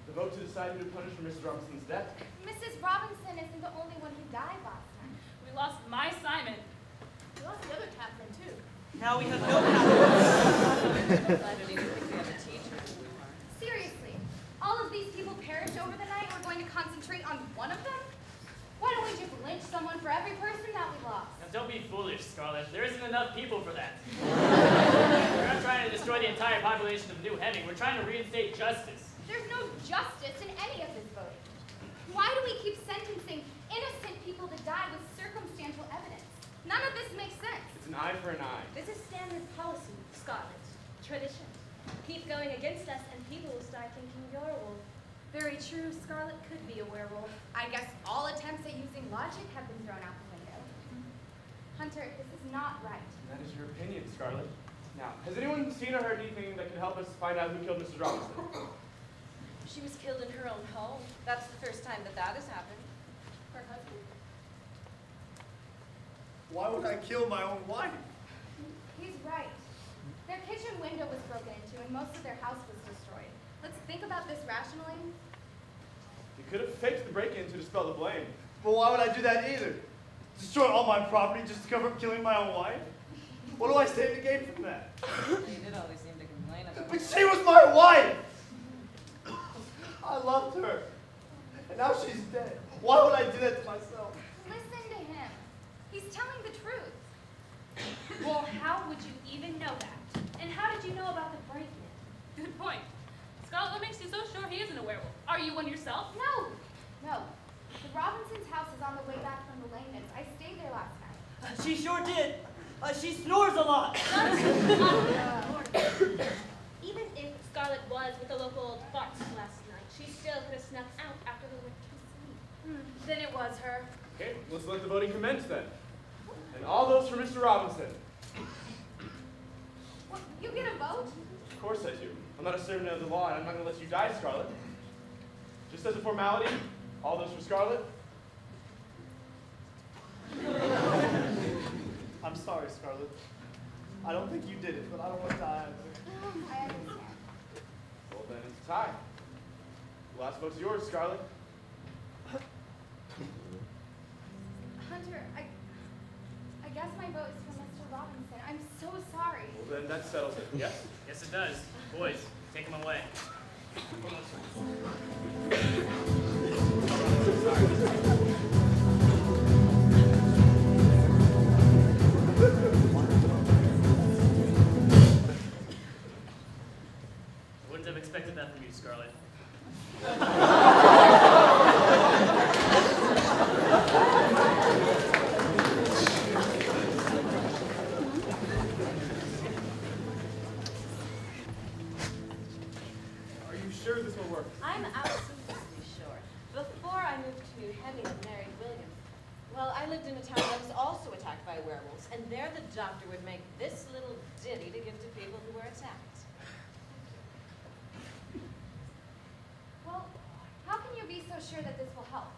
The vote to decide who to punish for Mrs. Robinson's death. Mrs. Robinson isn't the only one who died last night. We lost my Simon. We lost the other Catherine, too. Now we have no Catherine. I don't even think we have a teacher anymore. Seriously, all of these people perished over the night. We're going to concentrate on one of them? Why don't we just lynch someone for every person that we lost? Now don't be foolish, Scarlett. There isn't enough people for that. We're not trying to destroy the entire population of New Haven. We're trying to reinstate justice. There's no justice in any of this voting. Why do we keep sentencing innocent people to die with circumstantial evidence? None of this makes sense. It's an eye for an eye. This is standard policy, Scotland. Tradition. Keep going against us and people will start thinking you're a wolf. Very true, Scarlett could be a werewolf. I guess all attempts at using logic have been thrown out the window. Hunter, this is not right. That is your opinion, Scarlett. Now, has anyone seen or heard anything that could help us find out who killed Mrs. Robinson? She was killed in her own home. That's the first time that that has happened. Her husband. Why would I kill my own wife? He's right. Their kitchen window was broken into and most of their house was destroyed. Let's think about this rationally. You could have faked the break-in to dispel the blame. But why would I do that either? Destroy all my property just to cover up killing my own wife? What do I stand to gain from that? You did always seem to complain about But it. she was my wife! I loved her. And now she's dead. Why would I do that to myself? Listen to him. He's telling the truth. Well, how would you even know that? And how did you know about the break-in? Good point. Scarlett, what makes you so sure he isn't a werewolf? Are you one yourself? No. The Robinsons' house is on the way back from the Langmans. I stayed there last night. She sure did. She snores a lot. Even if Scarlett was with the local old farts last night, she still could have snuck out after they went to sleep. Then it was her. Okay, let's let the voting commence then. And all those for Mr. Robinson. What, you get a vote? Of course I do. I'm not a servant of the law, and I'm not going to let you die, Scarlett. Just as a formality, all those for Scarlett. I'm sorry, Scarlett. I don't think you did it, but I don't want to die either. I understand. Well, then it's a tie. The last vote's yours, Scarlett. Hunter, I guess my vote is for Mr. Robinson. I'm so sorry. Well, then that settles it. Yes? Yes, it does. Boys, take him away. I wouldn't have expected that from you, Scarlett. Are you sure this will work? I'm absolutely sure. Before I moved to Hemming and married William, well, I lived in a town that was also attacked by werewolves, and there the doctor would make this little ditty to give to people who were attacked. Well, how can you be so sure that this will help?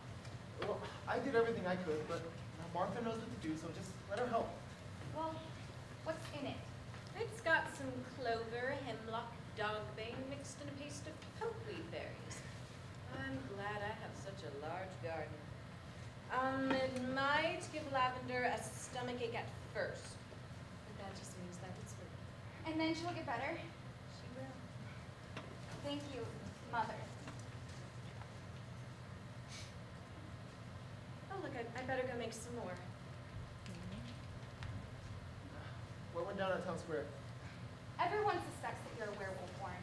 Well, I did everything I could, but Martha knows what to do, so just let her help. Well, what's in it? It's got some clover, hemlock, dogbane mixed in a paste of pokeweed berries. I'm glad I have such a large garden. It might give lavender a stomachache at first, but that just means that it's working. And then she'll get better? She will. Thank you, Mother. Oh, look, I better go make some more. What went down at Town Square? Everyone suspects that you're a werewolf, Warren.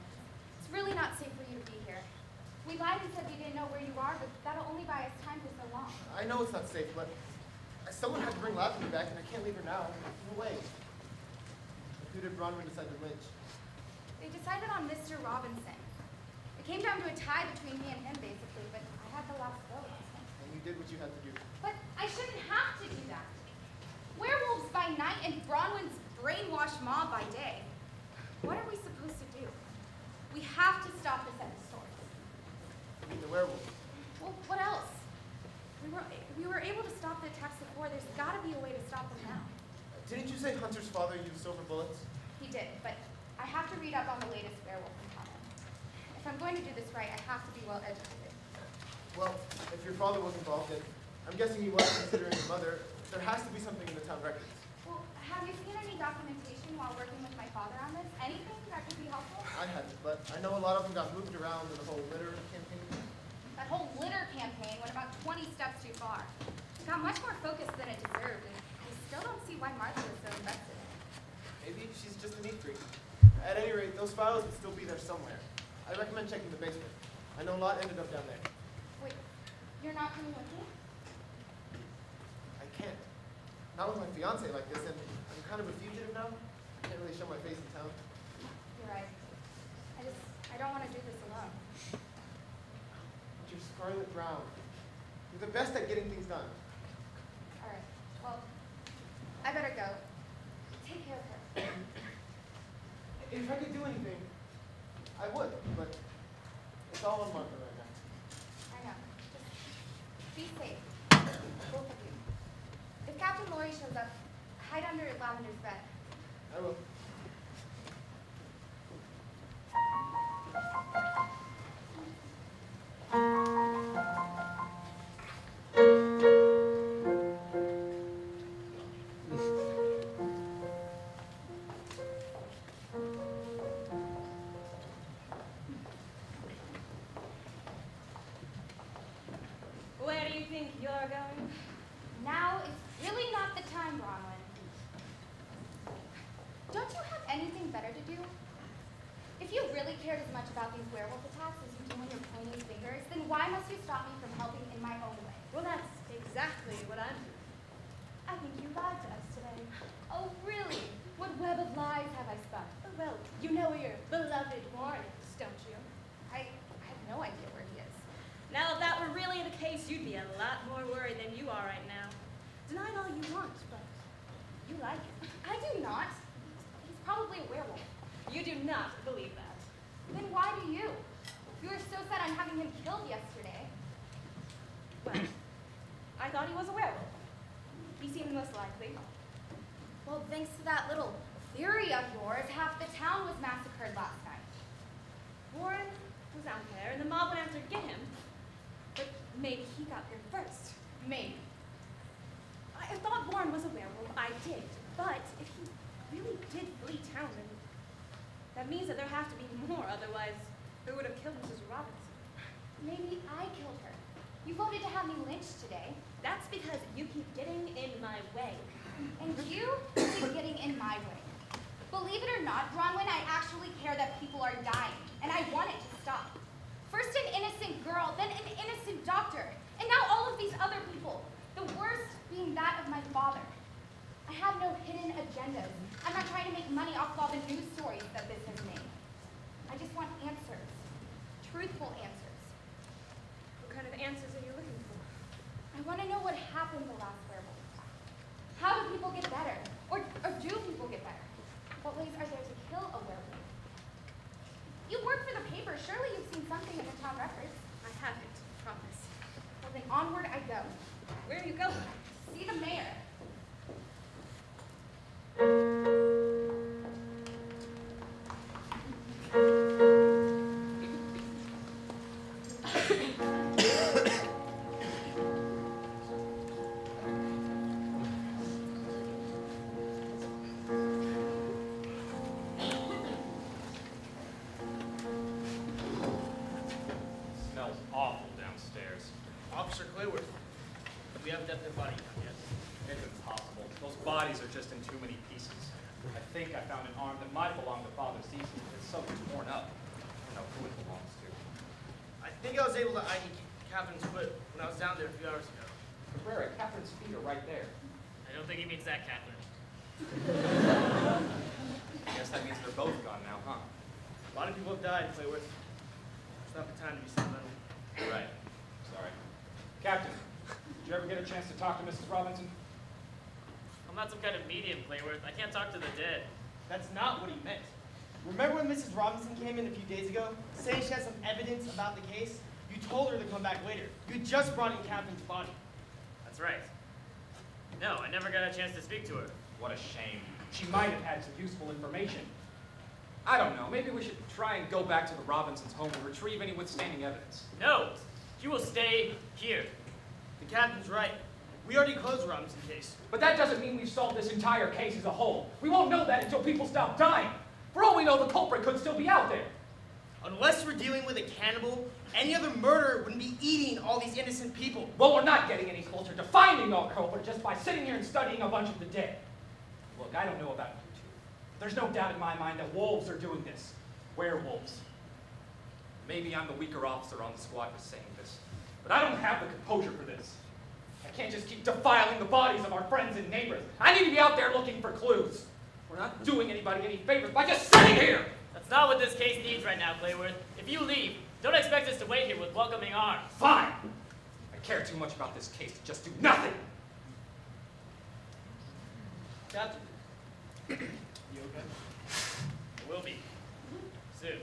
It's really not safe for you to be here. We lied and said we didn't know where you are, but that'll only buy us time for so long. I know it's not safe, but someone had to bring Lavender back, and I can't leave her now. No way. Who did Bronwyn decide to lynch? They decided on Mr. Robinson. It came down to a tie between me and him, basically, but I had the last vote. And you did what you had to do. But I shouldn't have to do that. Werewolves by night and Bronwyn's brainwashed mob by day. What are we supposed to do? We have to stop this at the source. I mean, the werewolf. Well, what else? We were able to stop the attacks before. There's got to be a way to stop them now. Didn't you say Hunter's father used silver bullets? He did, but I have to read up on the latest werewolf in common. If I'm going to do this right, I have to be well educated. Well, if your father was involved, and I'm guessing he was considering your mother, there has to be something in the town records. Well, have you seen any documentation while working with my father on this? Anything that could be helpful? I hadn't, but I know a lot of them got moved around in the whole litter campaign. That whole litter campaign went about 20 steps too far. It got much more focused than it deserved, and I still don't see why Martha was so invested in it. Maybe she's just a neat freak. At any rate, those files would still be there somewhere. I recommend checking the basement. I know a lot ended up down there. Wait, you're not coming with me? I can't. Not with my fiance like this, and I'm kind of a fugitive now. I can't really show my face in town. You're right. I don't want to do this alone. But you're Scarlet Brown. You're the best at getting things done. All right, well, I better go. Take care of her. If I could do anything, I would, but it's all on Martha right now. I know. Just be safe, both of you. If Captain Lori shows up, hide under Lavender's bed. I will. Where do you think you're going? Now is really not the time, Bronwyn. don't you have anything better to do? If you really cared as much about these werewolf attacks as you do when you're pointing fingers, then why must you stop me from helping in my own way? Well, that's exactly what I'm doing. I think you lied to us today. Oh, really? What web of lies have I spun? Oh, well, you know where your beloved Warren is, don't you? I have no idea where he is. Now, if that were really the case, you'd be a lot more worried than you are right now. Deny it all you want, but you like him. I do not. He's probably a werewolf. You do not believe that. Then why do you? You were so set on having him killed yesterday. Well, I thought he was a werewolf. He seemed most likely. Well, thanks to that little theory of yours, half the town was massacred last night. Warren was out there, and the mob went after to get him. But maybe he got there first. Maybe. I thought Warren was a werewolf. I did. But if he really did flee town, then that means that there have to be more. Otherwise, who would have killed Mrs. Robinson? Maybe I killed her. You voted to have me lynched today. That's because you keep getting in my way. And you keep getting in my way. Believe it or not, Bronwyn, I actually care that people are dying, and I want it to stop. First an innocent girl, then an innocent doctor, and now all of these other people, the worst being that of my father. I have no hidden agendas. I'm not trying to make money off of all the news stories that this has made. I just want answers, truthful answers. What kind of answers are you looking for? I want to know what happened the last werewolf attack. How do people get better? Or do people get better? What ways are there to kill a werewolf? You work for the paper. Surely you've seen something in the town records. I haven't, promise. Well, then onward I go. Where are you going? See the mayor. Smells awful downstairs. Officer Clayworth, we have a definite body count yet. It's impossible. Those bodies are just in too many pieces. I think I found an arm that might belong to Father Cecil, but it's so torn up. I don't know who it belongs to. I think I was able to ID Catherine's foot when I was down there a few hours ago. Cabrera, Catherine's feet are right there. I don't think he means that, Catherine. I guess that means they're both gone now, huh? A lot of people have died, Clayworth. It's not the time to be sentimental. You're right. Sorry. Captain, did you ever get a chance to talk to Mrs. Robinson? I'm not some kind of medium, Clayworth. I can't talk to the dead. That's not what he meant. Remember when Mrs. Robinson came in a few days ago, saying she had some evidence about the case? You told her to come back later. You just brought in Catherine's body. That's right. No, I never got a chance to speak to her. What a shame. She might have had some useful information. I don't know. Maybe we should try and go back to the Robinsons' home and retrieve any withstanding evidence. No! She will stay here. The captain's right. We already closed the Robinson case. But that doesn't mean we've solved this entire case as a whole. We won't know that until people stop dying. For all we know, the culprit could still be out there. Unless we're dealing with a cannibal, any other murderer wouldn't be eating all these innocent people. Well, we're not getting any closer to finding our culprit just by sitting here and studying a bunch of the dead. Look, I don't know about you two. There's no doubt in my mind that wolves are doing this. Werewolves. Maybe I'm the weaker officer on the squad for saying this, but I don't have the composure for this. I can't just keep defiling the bodies of our friends and neighbors. I need to be out there looking for clues. We're not doing anybody any favors by just sitting here. That's not what this case needs right now, Clayworth. If you leave, don't expect us to wait here with welcoming arms. Fine. I care too much about this case to just do nothing. Captain. You okay? I will be. Soon.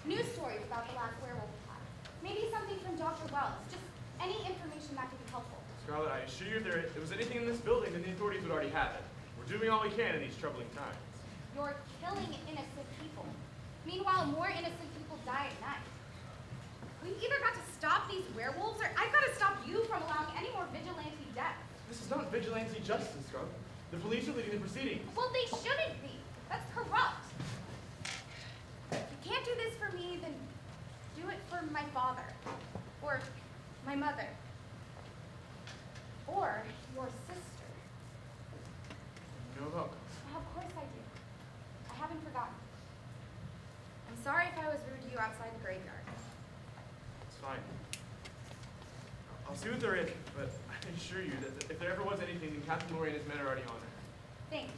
news stories about the last werewolf attack. Maybe something from Dr. Wells. Just any information that could be helpful. Scarlett, I assure you if there was anything in this building, then the authorities would already have it. We're doing all we can in these troubling times. You're killing innocent people. Meanwhile, more innocent people die at night. We've either got to stop these werewolves, or I've got to stop you from allowing any more vigilante deaths. This is not vigilante justice, Scarlett. The police are leading the proceedings. Well, they shouldn't be. That's corrupt. If you can't do this for me, then do it for my father, or my mother, or your sister. No hook. Of course I do. I haven't forgotten. I'm sorry if I was rude to you outside the graveyard. It's fine. I'll see what there is, but I assure you that if there ever was anything, then Captain Lori and his men are already on it. Thanks.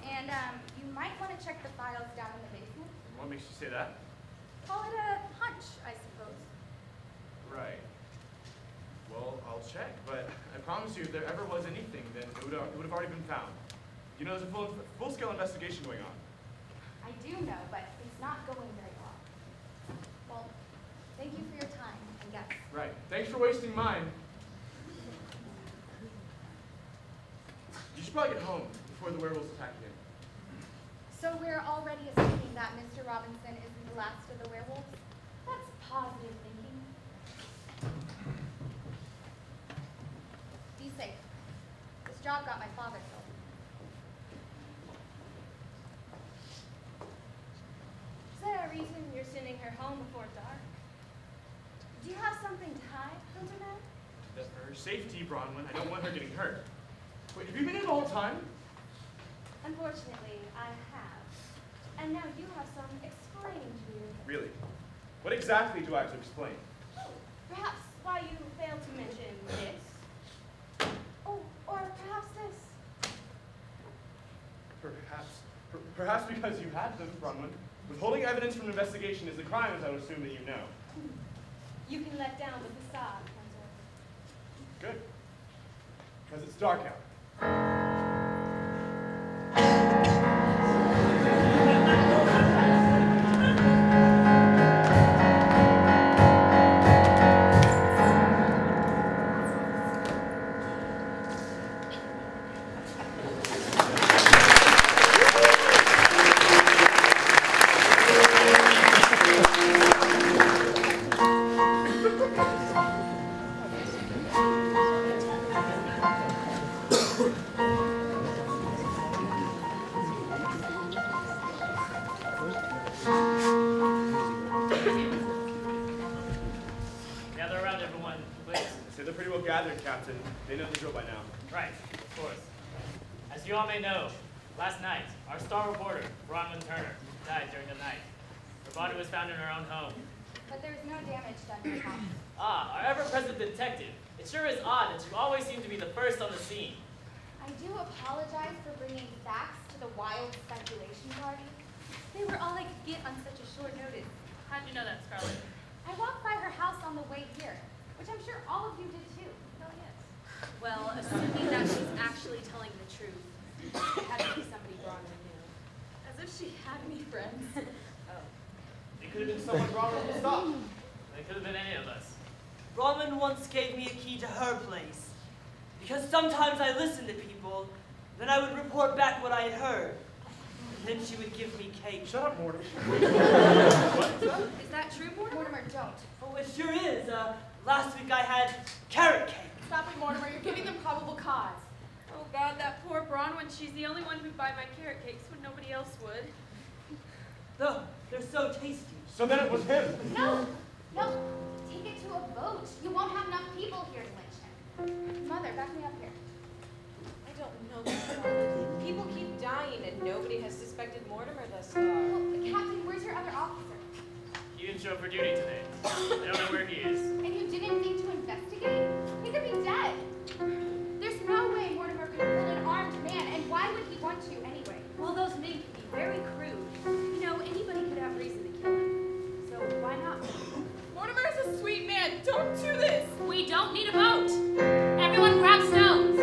And you might want to check the files down in the basement. What makes you say that? Call it a hunch, I suppose. Right. Well, I'll check, but I promise you if there ever was anything, then it would have already been found. You know, there's a full-scale investigation going on. I do know, but it's not going very well. Well, thank you for your time, I guess. Right. Thanks for wasting mine. You should probably get home before the werewolves attack again. So we're already assuming that Mr. Robinson isn't the last of the werewolves? That's positive thinking. Be safe. This job got my father killed. Is there a reason you're sending her home before dark? Do you have something to hide, Hilderman? That's for her safety, Bronwyn. I don't want her getting hurt. Wait, have you been in the whole time? Unfortunately, I have. And now you have some explaining to do. Really? What exactly do I have to explain? Perhaps why you failed to mention this. Oh, or perhaps this. Perhaps because you had them, Bronwyn. Withholding evidence from an investigation is a crime, as I would assume that you know. You can let down the facade, Hunter. Good. Because it's dark out. Captain. They know the drill by now. Right, of course. As you all may know, last night, our star reporter, Bronwyn Turner, died during the night. Her body was found in her own home. But there was no damage done to the house. Ah, our ever-present detective. It sure is odd that you always seem to be the first on the scene. I do apologize for bringing facts to the wild speculation party. They were all I could get on such a short notice. How'd you know that, Scarlett? I walked by her house on the way here, which I'm sure all of you did too. Oh, yes. Well, assuming that she's actually telling the truth, it had to be somebody Bronwyn knew. As if she had any friends. Oh. It could have been someone Bronwyn will stop. It could have been any of us. Bronwyn once gave me a key to her place. Because sometimes I listened to people, then I would report back what I had heard. And then she would give me cake. Shut up, Mortimer. Is that true, Mortimer? Mortimer, don't. Oh, it sure is. Last week I had carrot cake. Stop it, Mortimer. You're giving them probable cause. Oh, God, that poor Bronwyn. She's the only one who'd buy my carrot cakes when nobody else would. Though, they're so tasty. So then it was him. No, no. Take it to a vote. You won't have enough people here to lynch him. Mother, back me up here. I don't know this, Scarlett. People keep dying and nobody has suspected Mortimer thus far. Well, Captain, where's your other officer? He didn't show up for duty today. I don't know where he is. And you didn't think to investigate? He could be dead. There's no way Mortimer could kill an armed man, and why would he want to anyway? Well, those men can be very crude. You know, anybody could have reason to kill him. So why not? Mortimer is a sweet man. Don't do this. We don't need a vote. Everyone grab stones.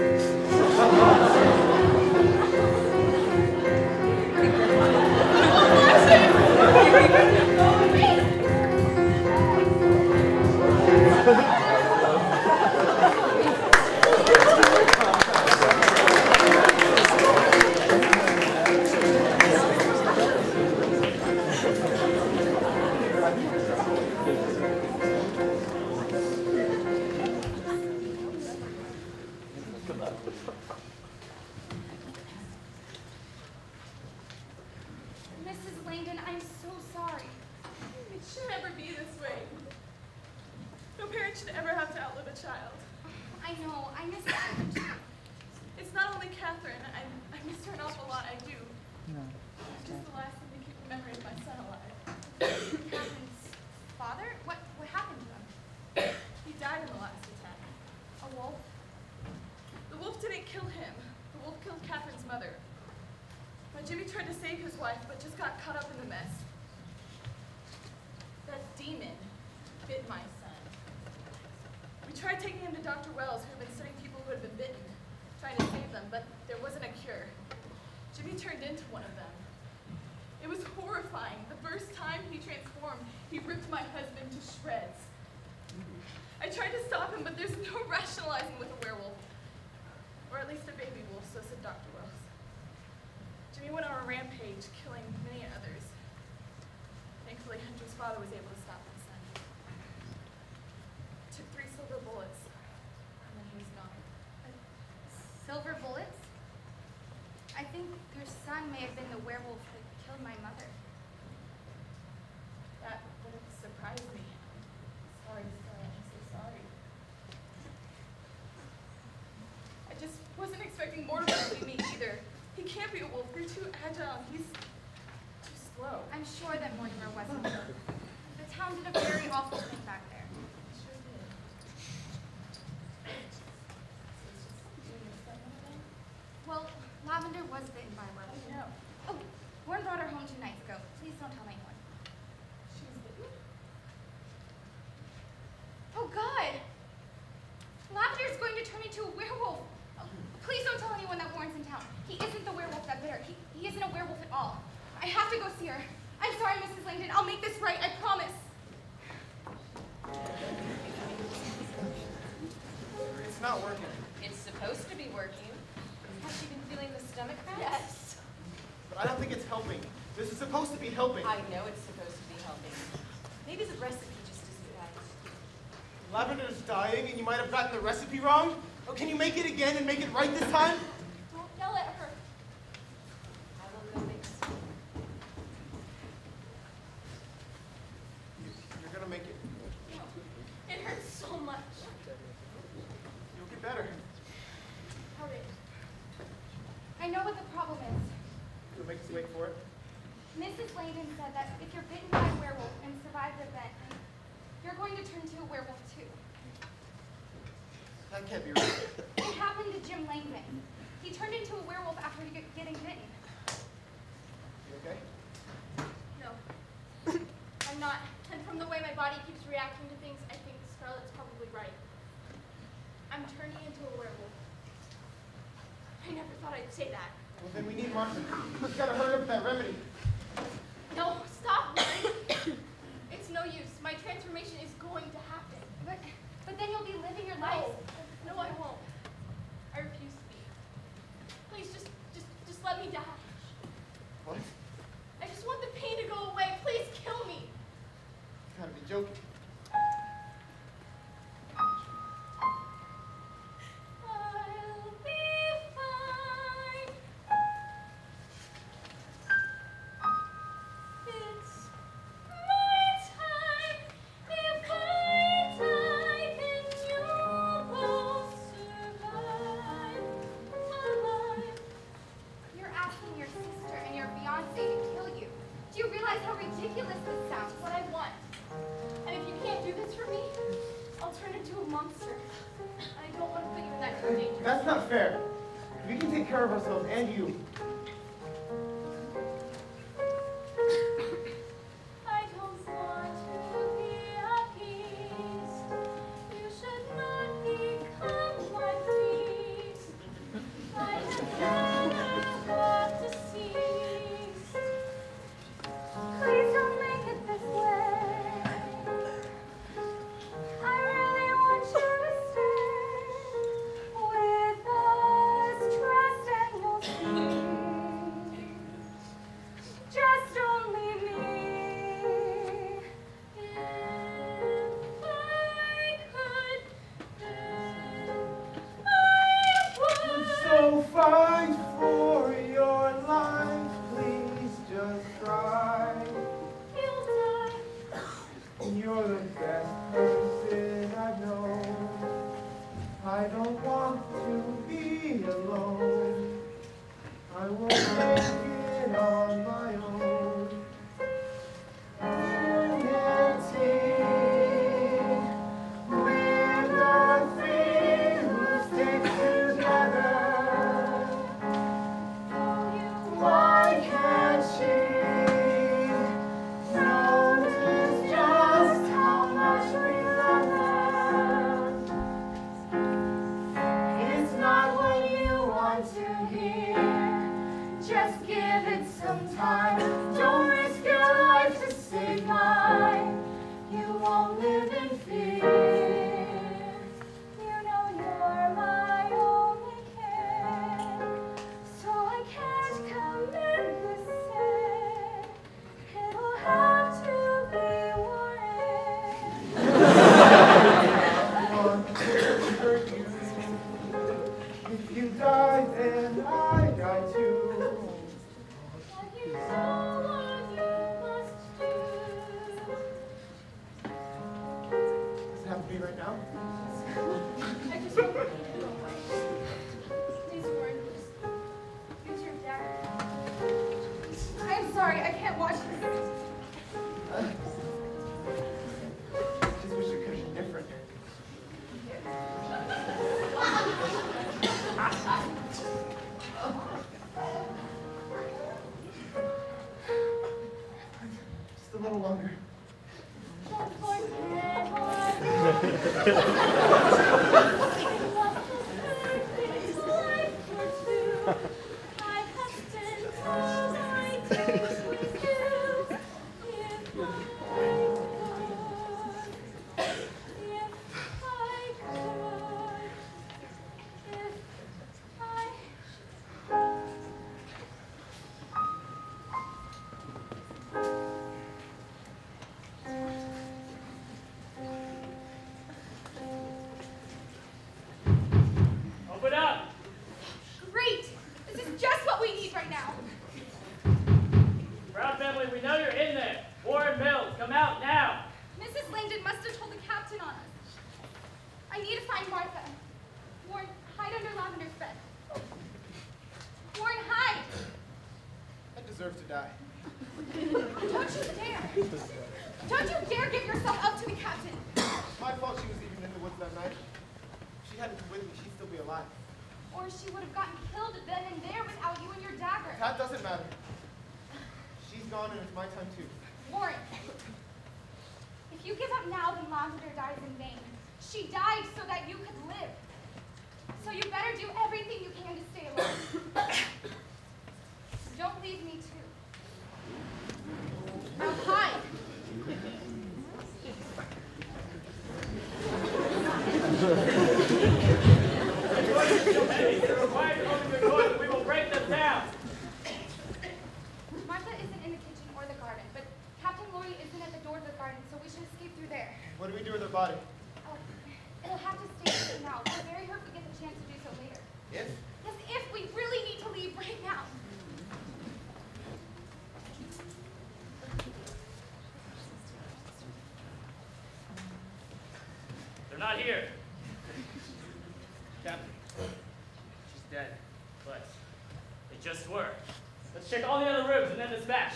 Mrs. Langdon, I'm so sorry. It shouldn't ever be this way. No parent should ever have to outlive a child. I know, I miss Catherine too. It's not only Catherine. I miss her an awful lot, I do. It's just the last thing to keep the memory of my son alive. Catherine's father? What happened to him? He died in the last attack. A wolf? The wolf didn't kill him. The wolf killed Catherine's mother. My Jimmy tried to save his wife, but just got caught up in the mess. That demon bit my son. We tried taking him to Dr. Wells, who had been studying people who had been bitten, trying to save them, but there wasn't a cure. Jimmy turned into one of them. It was horrifying. The first time he transformed, he ripped my husband to shreds. I tried to stop him, but there's no rationalizing with a werewolf. Or at least a baby wolf, so said Dr. Wells. Jimmy went on a rampage, killing many others. Thankfully, Hunter's father was able to stop my son. Took 3 silver bullets, and then he was gone. Silver bullets? I think your son may have been the werewolf that killed my mother. That would have surprised me. Sorry, Stella, I'm so sorry. I just wasn't expecting Mortimer to be me either. He can't be a wolf. You're too agile. He's too slow. I'm sure that Mortimer wasn't. The town did a very awful thing back there. Sure did. Well, Lavender was bitten by a werewolf. I know. Oh, Warren brought her home 2 nights ago. Please don't tell anyone. She was bitten? Oh, God! Lavender's going to turn into a werewolf. Oh, please don't tell anyone that Warren's in town. He isn't the werewolf that bit her. He isn't a werewolf at all. I have to go see her. I'm sorry, Mrs. Langdon. I'll make this right. I promise. It's not working. It's supposed to be working. Has she been feeling the stomach cramps? Yes. But I don't think it's helping. This is supposed to be helping. I know it's supposed to be helping. Maybe the recipe just isn't right. Lavender's dying, and you might have gotten the recipe wrong. Oh, can you make it again and make it right this time? Don't yell at her. I will go mix. You're gonna make it. No. It hurts so much. You'll get better. Hurry. I know what the problem is. You'll make us wait for it. Mrs. Langdon said that if you're bitten by a werewolf and survive the event, you're going to turn into a werewolf too. That can't be right. It happened to Jim Langdon. He turned into a werewolf after getting bitten. You okay? No. I'm not. And from the way my body keeps reacting to things, I think Scarlett's probably right. I'm turning into a werewolf. I never thought I'd say that. Well, then we need Martha. He's gotta hurry up with that remedy. No, stop, Lauren. It's no use. My transformation is going to happen. But then you'll be living your life. No, I won't. I refuse to be. Please, just let me die. What? I just want the pain to go away. Please kill me. You gotta be joking. I'll be fine. It's my time. If I die, then you will survive alive. You're asking your sister and your fiancé to kill you. Do you realize how ridiculous this sounds? What I want. And if you can't do this for me, I'll turn into a monster. I don't want to put you in that kind of danger. That's not fair. We can take care of ourselves and you. I don't want to be appeased. You should not become my feast. I have never walked deceased. Please don't make it this way. I really want you to stay with us. Trust and you'll see. make it on my own. Unity, we're the three who stick together. Why can't she notice just how much we love her? It's not what you want to hear. Just give it some time. Don't risk your life to save mine. You won't live in fear. You know you're my only care. So I can't commit this sin. It'll have to be Warren. Want to hurt you. If you die, then I die too. But you know what you must do. Does it have to be right now? I just want to please, Warren, use your dagger. I'm sorry, I can't watch this. I just wish it could have been different. Just a little longer. Don't forget what I have spent all my days with you. If I could, Open up! Great! This is just what we need right now. Brown family, we know you're in there. Warren Mills, come out now. Mrs. Langdon must have told the captain on us. I need to find Martha. Warren, hide under Lavender's bed. Warren, hide! I deserve to die. Don't you dare! Don't you dare give yourself up to the captain! My fault she was even in the woods that night. If she hadn't been with me, she'd still be alive. Or she would have gotten killed then and there without you and your dagger. That doesn't matter. She's gone and it's my time too. Warren, if you give up now, then Lavender dies in vain. She died so that you could live. So you better do everything you can to stay alive. Don't leave me too. Now hide. We will break them down. Martha isn't in the kitchen or the garden, but Captain Laurie isn't at the door of the garden, so we should escape through there. What do we do with her body? Oh, it'll have to stay here now. We'll bury her if we get the chance to do so later. If? Yes, if we really need to leave right now. They're not here. Captain, she's dead. But they just were. Let's check all the other rooms and then dispatch.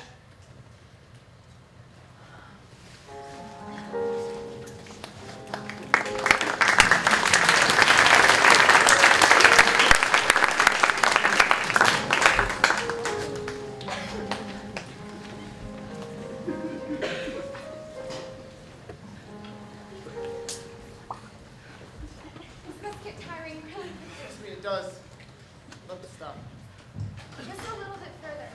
This must get tiring really quickly. Trust me, it does. I'd love to stop. Just a little bit further.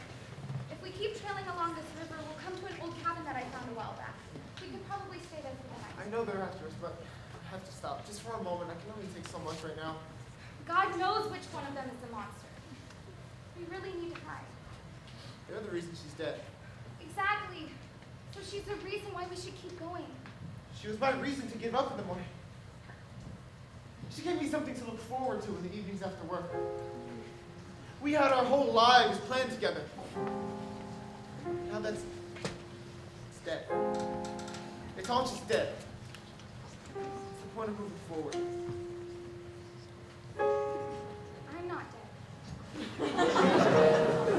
If we keep trailing along this river, we'll come to an old cabin that I found a while back. We could probably stay there for the night. I know they're after us, but I have to stop. Just for a moment. I can only take so much right now. God knows which one of them is the monster. We really need to hide. They're the reason she's dead. Exactly. So she's the reason why we should keep going. She was my reason to give up in the morning. She gave me something to look forward to in the evenings after work. We had our whole lives planned together. Now it's dead. It's all just dead. What's the point of moving forward? I'm not dead.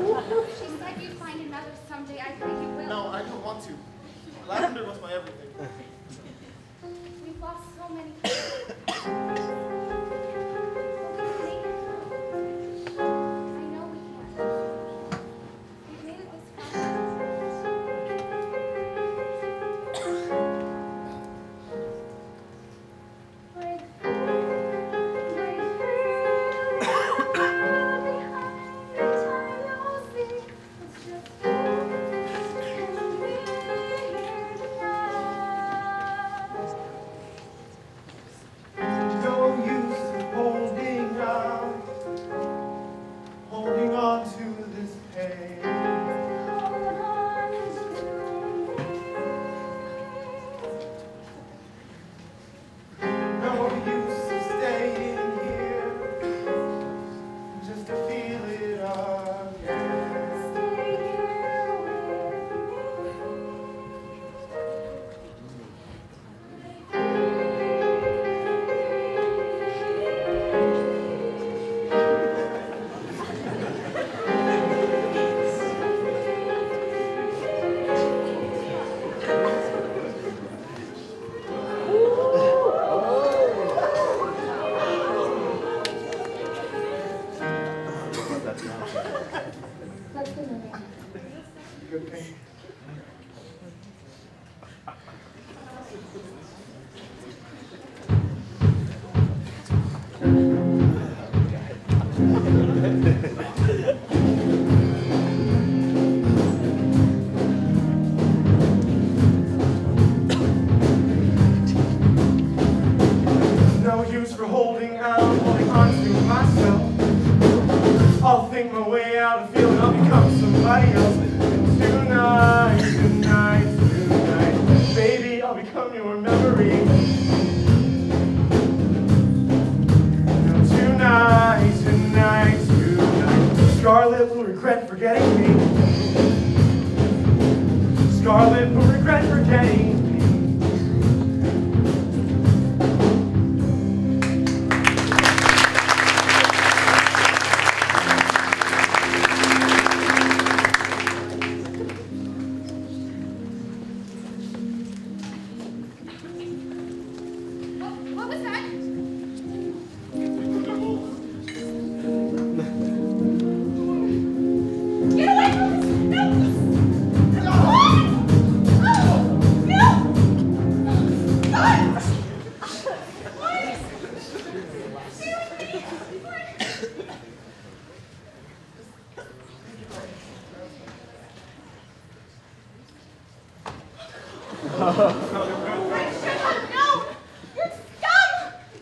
Good thing. No use for holding on to myself. I'll think my way out of feeling I'll become somebody else. And tonight, baby, I'll become your memory. Tonight, Scarlet will regret forgetting me. Scarlet will regret forgetting me. What was that? Get away from us! No! No!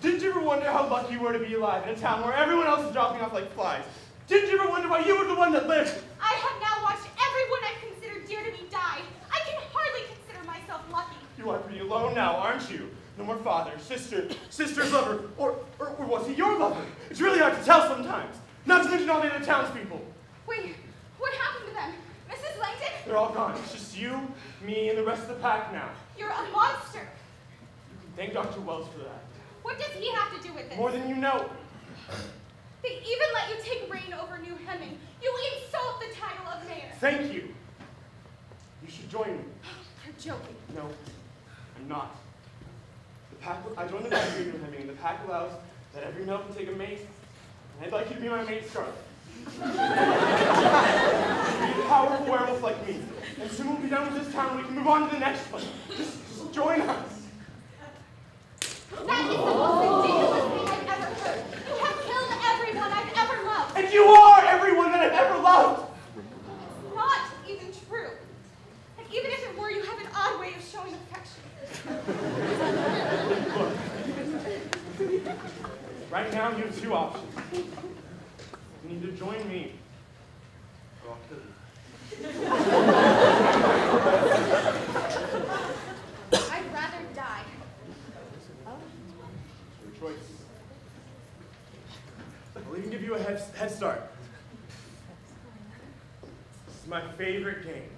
Didn't you ever wonder how lucky you were to be alive in a town where everyone else is dropping off like flies? Didn't you ever wonder why you were the one that lived? I have now watched everyone I've considered dear to me die. I can hardly consider myself lucky. You are pretty alone now, aren't you? No more father, sister's lover, or was he your lover? It's really hard to tell sometimes. Not to mention all the other townspeople. Wait, what happened to them? Mrs. Langdon? They're all gone. It's just you, me, and the rest of the pack now. You're a monster. Thank Dr. Wells for that. What does he have to do with this? More than you know. They even let you take reign over New Hemming. You insult the title of mayor. Thank you. You should join me. You're joking. No, I'm not. I joined the pack here in New Hemming, and the pack allows that every male can take a mate, and I'd like you to be my mate, Scarlet. Be a powerful werewolf like me, and soon we'll be done with this town and we can move on to the next one. Just join us. That is the most ridiculous thing I've ever heard. You have killed everyone I've ever loved. And you are everyone that I've ever loved. It's not even true. And even if it were, you have an odd way of showing affection. Look, right now you have two options. You need to join me, or I'll kill you. I'd rather die. Your choice. I'll even give you a head start. This is my favorite game.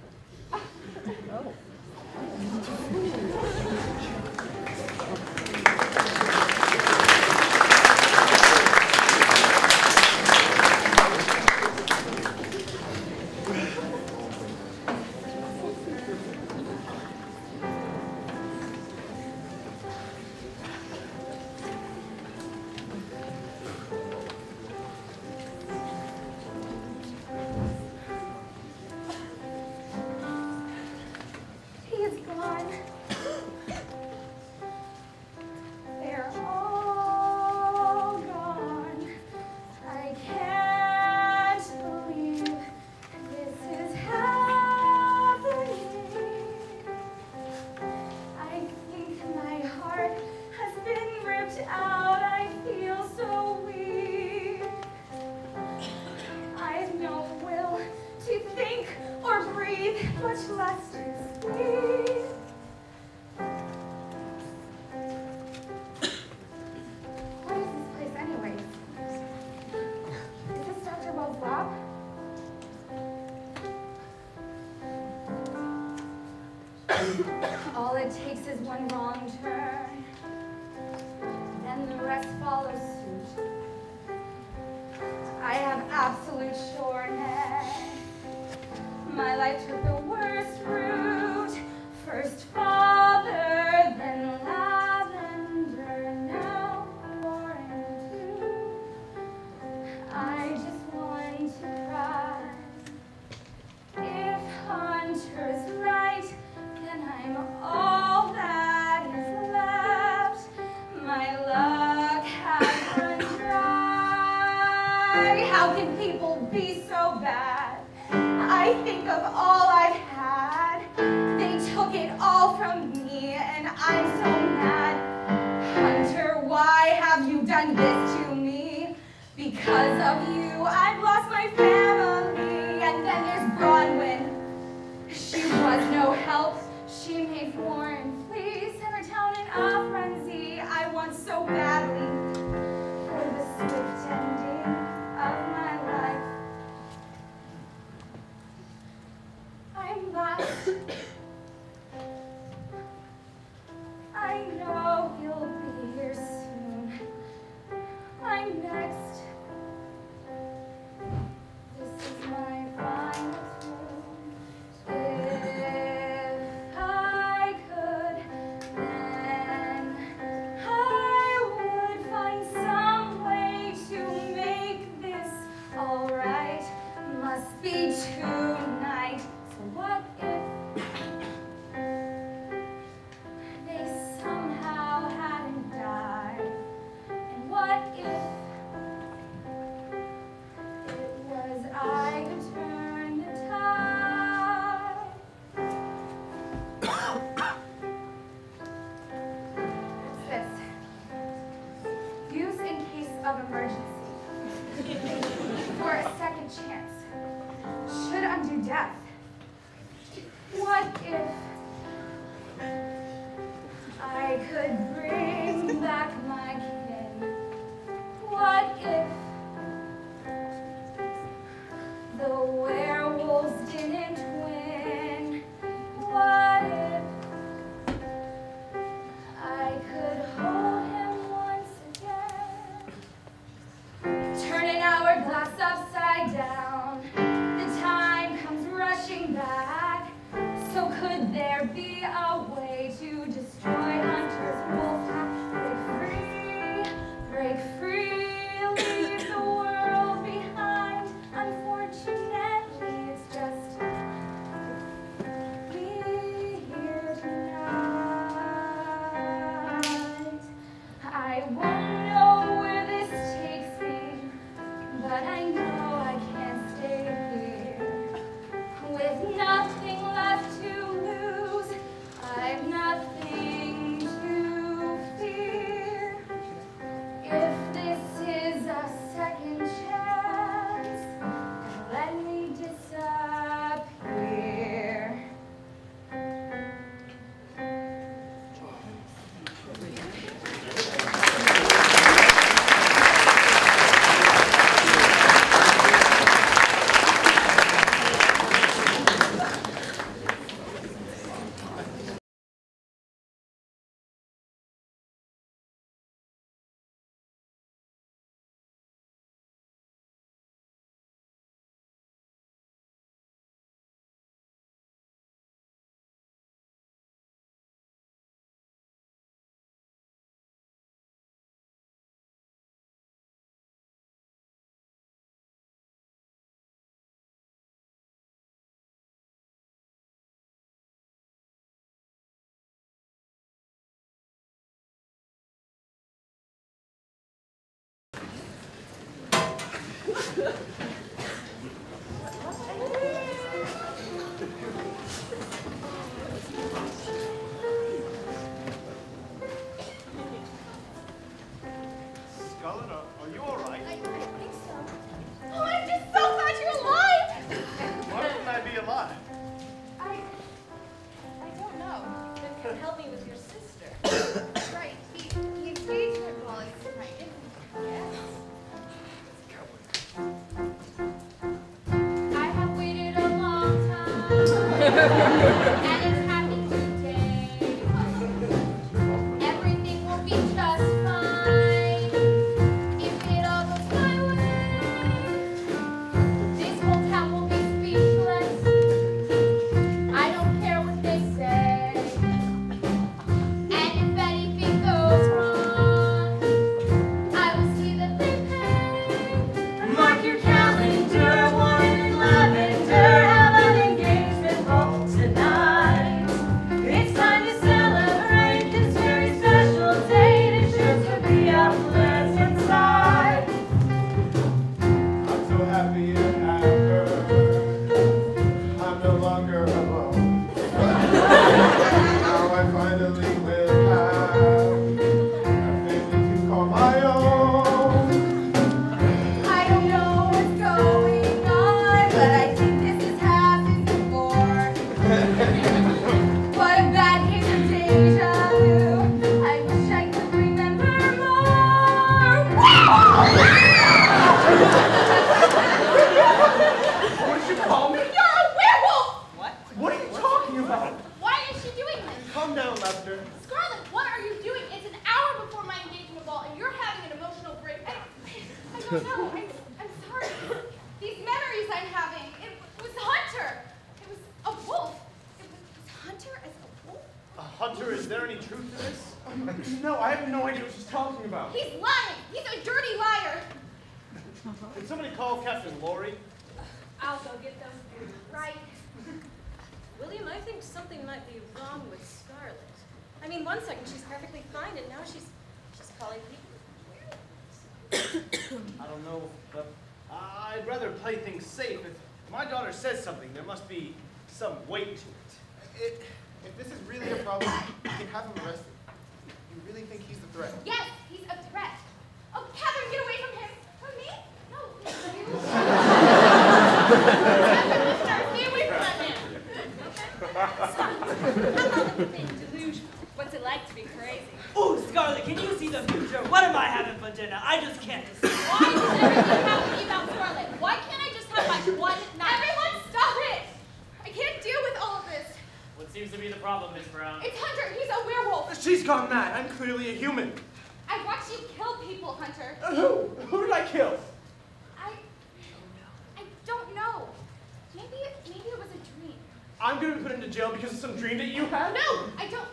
All it takes is one wrong turn, then the rest follows suit. I have absolute sureness. My life took the worst route. First father, then lavender, now Warren too. I just want to cry. I think of all I've had. They took it all from me, and I'm so mad. Hunter, why have you done this to me? Because of you, I've lost my family. And then there's Bronwyn. She was no help. She made Warren flee, sent her town in a frenzy. I want so badly for the swift ending of my life. I'm lost. I know you'll be here soon. I'm next. This is my final tune. If I could, then I would find some way to make this all right. Must be tonight. So what if they somehow hadn't died? And what if it was I who turned the tide? What's this? Use in case of emergency. For a second chance. Should undo death. What if I could bring back my kin? What if the werewolves didn't win? What if I could hold him once again? Turn an hourglass upside down. The time comes rushing back. So could there be a way to destroy Hunter's wolf pack? Break free, leave the world behind. Unfortunately, it's just me here tonight. I won't know where this takes me, but I know I can't stay here. With nothing left to lose, I've nothing to fear. If this is a second chance, let me disappear. Scarlet, are you all right? I think so. Oh, I'm just so glad you're alive! Why wouldn't I be alive? I don't know. Then come help me with your sister. Right, the engagement ball is tonight, isn't it? Yes. I have waited a long time. And it's happened today. Everything will be just fine if it all goes my way. This whole town will be speechless. I don't care what they say. And if anything goes wrong, I will see that they pay. Mark your calendar, Warren and Lavender have an engagement ball tonight. Is there any truth to this? No, I have no idea what she's talking about. He's lying. He's a dirty liar. Can somebody call Captain Lori? I'll go get those boots. Right. William, I think something might be wrong with Scarlet. I mean, one second she's perfectly fine, and now she's calling people werewolves. I don't know, but I'd rather play things safe. If my daughter says something, there must be some weight to it. If this is really a problem, you can have him arrested. You really think he's a threat? Yes, he's a threat. Oh, Catherine, get away from him. From me? No, you. Stay away from that man. Delusion. What's it like to be crazy? Ooh, Scarlet, can you see the future? What am I having for dinner? I just can't decide. Why does everything have to be about Scarlet? Why can't I just have my one night? Everyone, stop it! I can't deal with all of this. What seems to be the problem, Miss Brown? It's Hunter. He's a werewolf. She's gone mad. I'm clearly a human. I watched you kill people, Hunter. Who? Who did I kill? I don't know. Maybe it was a dream. I'm gonna be put into jail because of some dream that you had? No, I don't.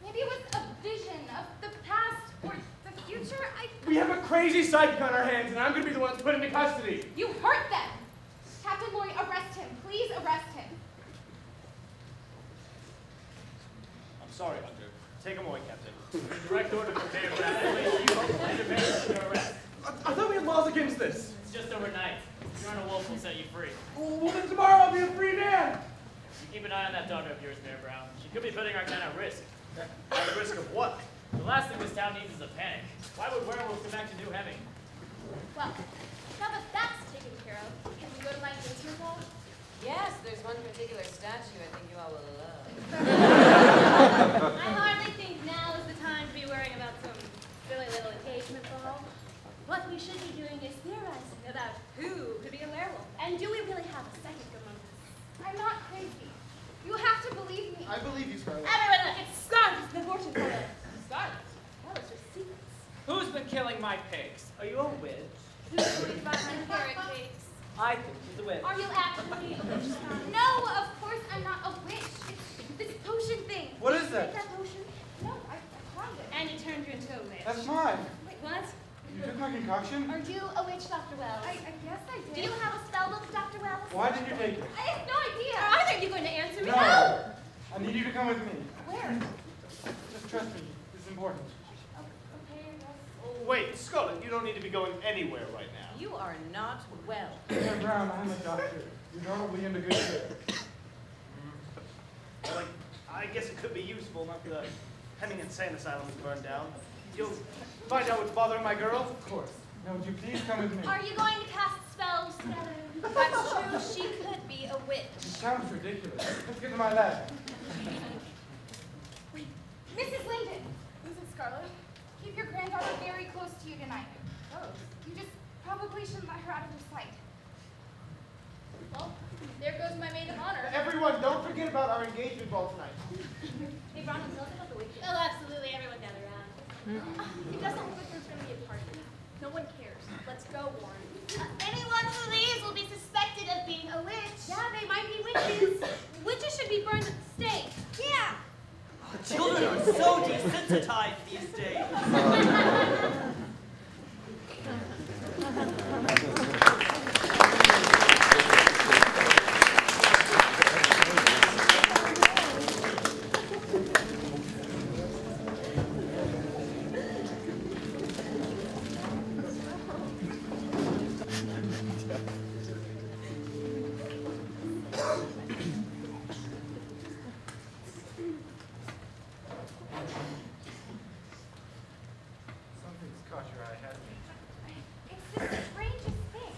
Maybe it was a vision of the past or the future. We have a crazy psychic on our hands, and I'm gonna be the one put into custody. You hurt them. Captain Lori, arrest him. Please arrest him. I'm sorry, Hunter. Take him away, Captain. Direct order from Mayor Brown. I place you and your parents under arrest. I thought we had laws against this. It's just overnight. If you're on a wolf, we'll set you free. Well, then tomorrow I'll be a free man. You keep an eye on that daughter of yours, Mayor Brown. She could be putting our town at risk. At risk of what? The last thing this town needs is a panic. Why would werewolves come back to New Hemming? Well, now that that's taken care of, can we go to my basement wall? Yes, there's one particular statue I think you all will love. I hardly think now is the time to be worrying about some silly little engagement ball. What we should be doing is theorizing about who could be a werewolf. And do we really have a psychic among us? I'm not crazy. You have to believe me. I believe you, Scarlet. Everyone look, it's Scarlet, the fortune teller. Scarlet, tell us your secrets. Who's been killing my pigs? Are you a witch? Who's behind carrot cakes? I think she's a witch. Are you actually a witch? No, of course I'm not a witch. It's this potion thing. What is Did you that? make that potion? No, I found it. And it turned you into a witch. That's mine. Wait, what? You took my concoction? Are you a witch, Dr. Wells? I guess I did. Do you have a spell book, Dr. Wells? Why did you take it? I have no idea. Are either of you going to answer me? No! I need you to come with me. Where? Just trust me. This is important. Okay, I guess. Oh, wait, Scarlet, you don't need to be going anywhere right now. You are not well. Mayor Brown, I'm a doctor. Your daughter will be in the good care. Well, I guess it could be useful not the Hemming Insane Asylum is burned down. You'll find out what's bothering my girl? Of course. Now, would you please come with me? Are you going to cast spells together? That's true, she could be a witch. It sounds ridiculous. Let's get to my lab. Wait, Mrs. Linden. Mrs. Scarlet, keep your granddaughter very close to you tonight. Close? You just probably shouldn't let her out of your sight. Well, there goes my maid of honor. Everyone, don't forget about our engagement ball tonight. Hey, Ron, tell us about the weekend. Oh, absolutely. Everyone gather around. It doesn't look like there's going to be a party. No one cares. Let's go, Warren. Anyone who leaves will be suspected of being a witch. Yeah, they might be witches. Witches should be burned at the stake. Yeah. Children are so desensitized these days. Something's caught your eye, hasn't it? It's the strangest thing.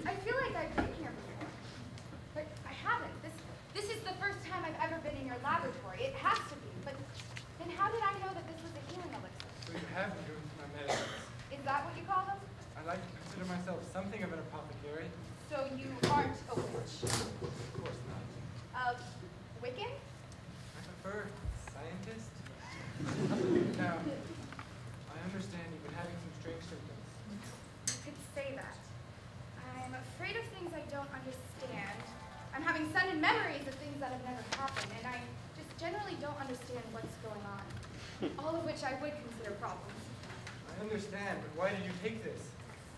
I feel like I've been here before, but I haven't. This is the first time I've ever been in your laboratory. It has to be, but then how did I know that this was a healing elixir? So you have been doing my medicines. Is that what you call them? I like to consider myself something of an apothecary. So you aren't a witch. Of course not. Wiccan? I prefer scientist. Now, I understand you've been having some strange symptoms. You could say that. I'm afraid of things I don't understand. I'm having sudden memories of things that have never happened, and I'm just generally don't understand what's going on, all of which I would consider problems. I understand, but why did you take this?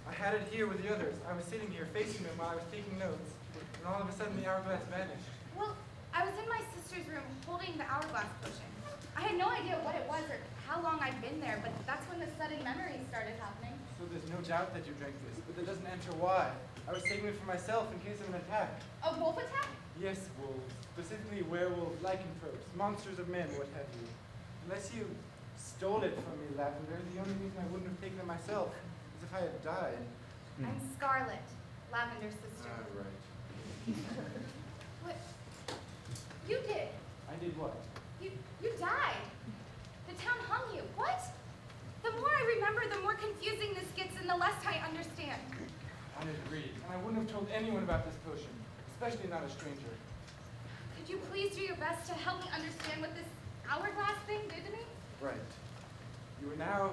I had it here with the others. I was sitting here facing them while I was taking notes, and all of a sudden the hourglass vanished. Well, I was in my sister's room holding the hourglass potion. I had no idea what it was or how long I'd been there, but that's when the sudden memories started happening. So there's no doubt that you drank this, but that doesn't answer why. I was taking it for myself in case of an attack. A wolf attack? Yes, wolves. Specifically werewolves, lycanthropes, monsters of men, what have you. Unless you stole it from me, Lavender, the only reason I wouldn't have taken it myself is if I had died. I'm Scarlet, Lavender's sister. Right. What? You did. I did what? You died. The town hung you. What? The more I remember, the more confusing this gets and the less I understand. I agree. And I wouldn't have told anyone about this potion, especially not a stranger. Could you please do your best to help me understand what this hourglass thing did to me? Right. You are now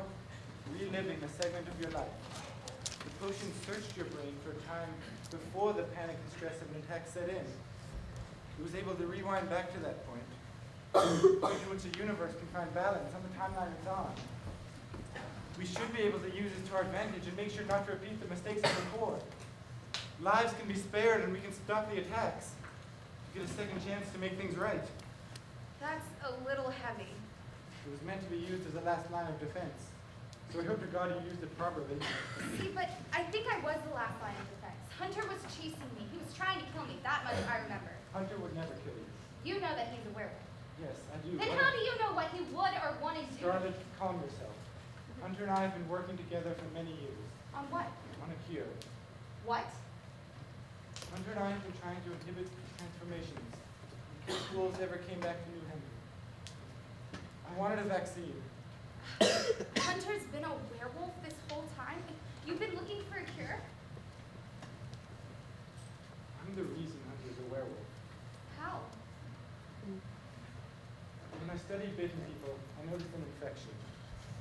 reliving a segment of your life. The potion searched your brain for a time before the panic and stress of an attack set in. It was able to rewind back to that point, a point in which the universe can find balance on the timeline it's on. We should be able to use it to our advantage and make sure not to repeat the mistakes of before. Lives can be spared and we can stop the attacks. Get a second chance to make things right. That's a little heavy. It was meant to be used as a last line of defense. So I hope to God you used it properly. See, but I think I was the last line of defense. Hunter was chasing me. He was trying to kill me. That much I remember. Hunter would never kill you. You know that he's a werewolf. Yes, I do. Then how do you know what he would or wanted to do? Scarlet, calm yourself. Hunter and I have been working together for many years. On what? On a cure. What? Hunter and I have been trying to inhibit transformations in case wolves ever came back to New Hampshire. I wanted a vaccine. Hunter's been a werewolf this whole time? You've been looking for a cure? I'm the reason Hunter's a werewolf. How? When I studied bitten people, I noticed an infection.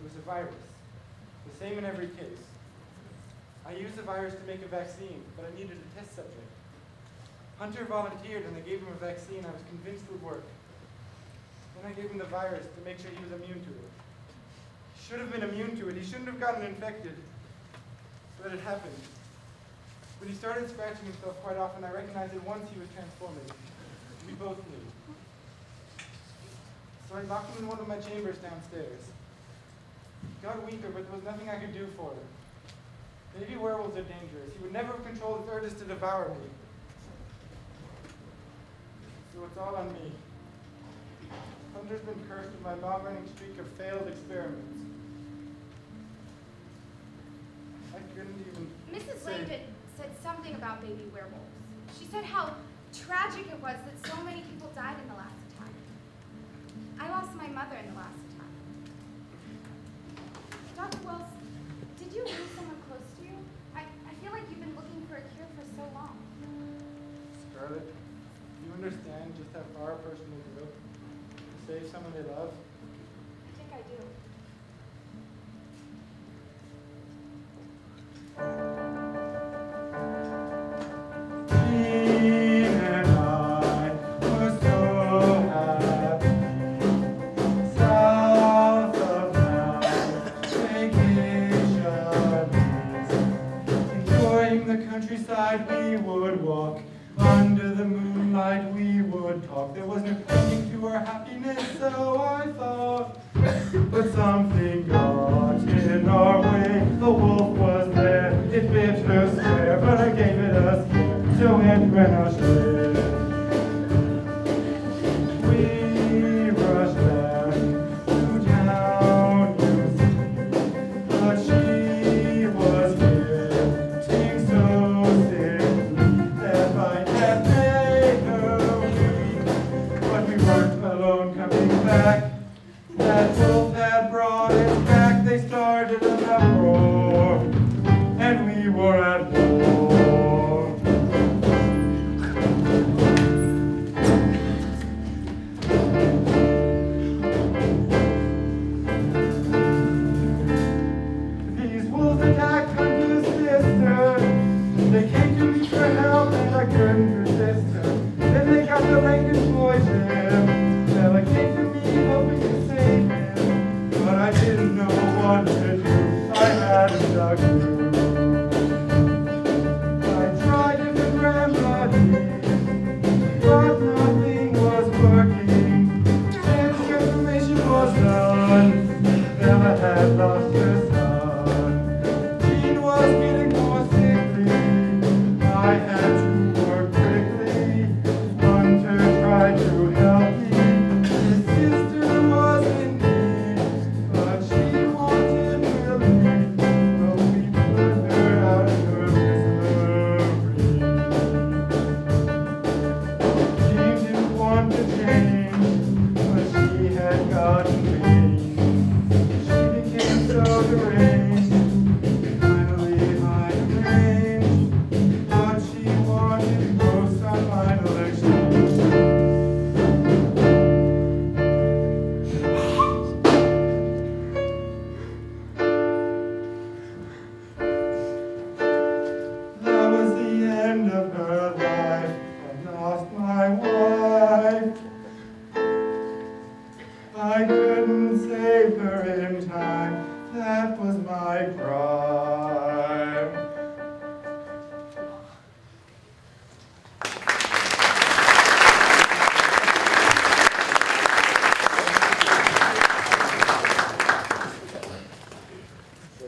It was a virus. The same in every case. I used the virus to make a vaccine, but I needed a test subject. Hunter volunteered and I gave him a vaccine I was convinced would work. Then I gave him the virus to make sure he was immune to it. He should have been immune to it. He shouldn't have gotten infected. But it happened. When he started scratching himself quite often, I recognized at once he was transforming. We both knew. So I locked him in one of my chambers downstairs. He got weaker, but there was nothing I could do for him. Maybe werewolves are dangerous. He would never have controlled his urges to devour me. So it's all on me. Hunter's been cursed with my long-running streak of failed experiments. I couldn't even Mrs. say... Langdon said something about baby werewolves. She said how tragic it was that so many people died in the last attack. I lost my mother in the last attack. Dr. Wells, did you lose someone close to you? I feel like you've been looking for a cure for so long. Scarlet, do you understand just how far a person will go to save someone they love? I think I do. Jean and I were so happy, south of town, vacation enjoying the countryside. We would walk under the moonlight. We would talk. There was no ending to our happiness, so I thought. But something got in our way. The wolf was there. It bit her square, but I gave it a scare. So it ran us away. We rushed back to town, you see. But she was here, sing so simply that I had made her weep. But we weren't alone coming back. That wolf had brought it back. They started an uproar, and we were at war. wife. I couldn't save her in time, that was my crime. I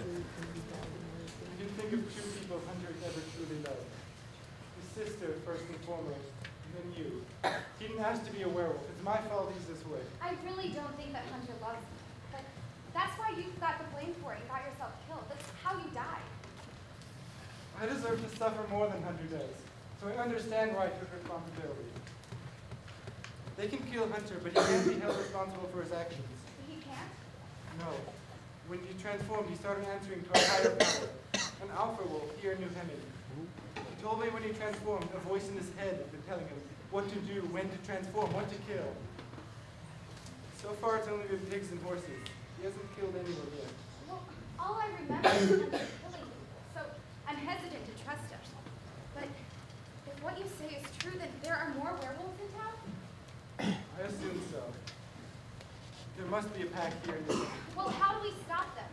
can think of two people hunters ever truly loved. His sister, first and foremost, and then you. He didn't ask to be a werewolf. It's my fault he's this way. I really don't think that Hunter loves me. But that's why you got the blame for it and got yourself killed. That's how you died. I deserve to suffer more than Hunter does, so I understand why I took responsibility. They can kill Hunter, but he can't be held responsible for his actions. He can't? No. When he transformed, he started answering to a higher power. An alpha wolf here knew him. He told me when he transformed, a voice in his head had been telling him what to do, when to transform, what to kill. So far, it's only been pigs and horses. He hasn't killed anyone yet. Well, all I remember is Hunter killing people, so I'm hesitant to trust him. But if what you say is true, then there are more werewolves in town? I assume so. There must be a pack here in the city. Well, how do we stop them?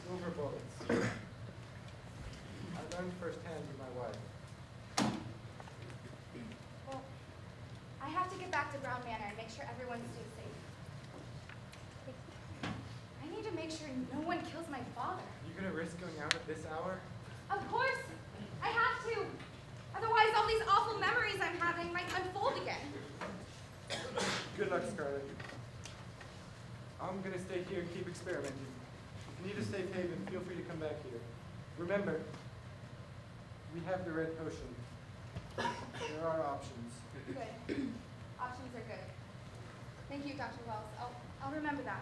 Silver bullets. I learned firsthand with my wife. Well, I have to get back to Brown Manor and make sure everyone stays safe. I need to make sure no one kills my father. You gonna risk going out at this hour? Of course! I have to! Otherwise, all these awful memories I'm having might unfold again. Good luck, Scarlet. I'm gonna stay here and keep experimenting. If you need a safe haven, feel free to come back here. Remember, we have the red potion. There are options. Good. Options are good. Thank you, Dr. Wells. I'll remember that.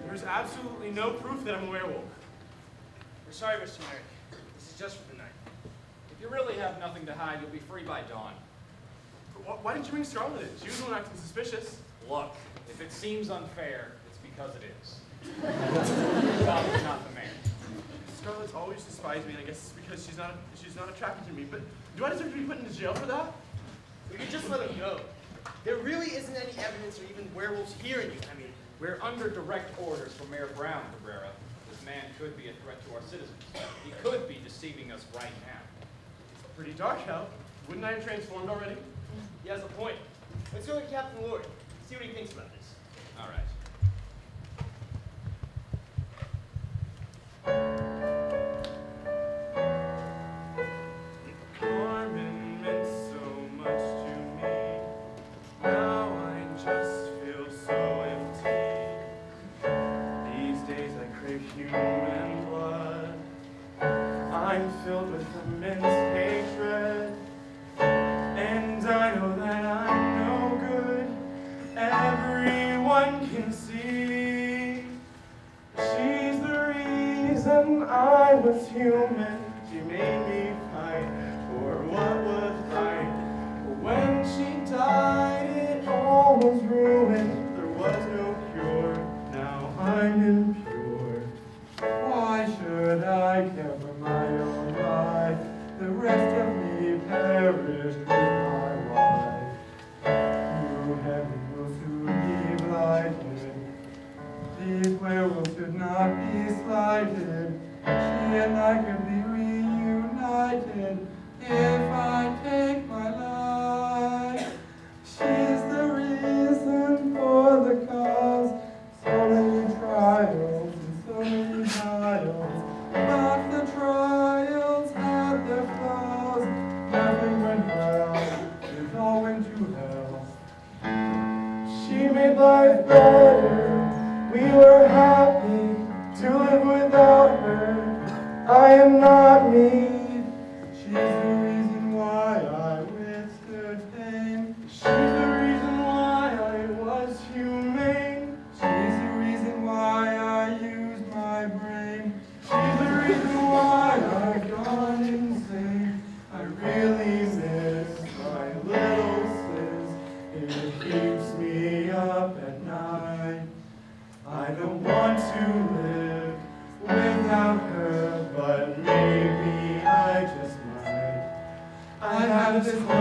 There's absolutely no proof that I'm a werewolf. We're sorry, Mr. Merrick. This is just for the night. If you really have nothing to hide, you'll be free by dawn. Why didn't you bring Scarlet in? She was the one acting suspicious. Look, if it seems unfair, it's because it is. Scarlet's not the man. Scarlet's always despised me, and I guess it's because she's not attracted to me. But do I deserve to be put into jail for that? We could just let him go. There really isn't any evidence or even werewolves here in you. I mean, We're under direct orders from Mayor Brown, Cabrera. This man could be a threat to our citizens. He could be deceiving us right now. Pretty dark out. Wouldn't I have transformed already? he has a point. Let's go to Captain Lord. See what he thinks about this. All right. Carmen meant so much to me. Now I just feel so empty. These days I crave human blood. I'm filled with immense hatred. And I know that I'm no good. Everyone can see. She's the reason I was human. She made me fight for what was right. But when she died, it all was ruined. There was no cure. Now I'm impure. Why should I care for my own life? The rest of me perished with my wife. You heaven will soon be blighted. These werewolves could not be slighted. She and I could be reunited if I take my life. She's the reason for the cause. So many trials and so many trials. But the trials had their flaws. Nothing went well. It all went to hell. She made life better. We were happy to live without her. I am not me. She's the reason why I withstood pain. She's the reason why I was humane. She's the reason why I used my brain. She's the reason why I've gone insane. I really miss my little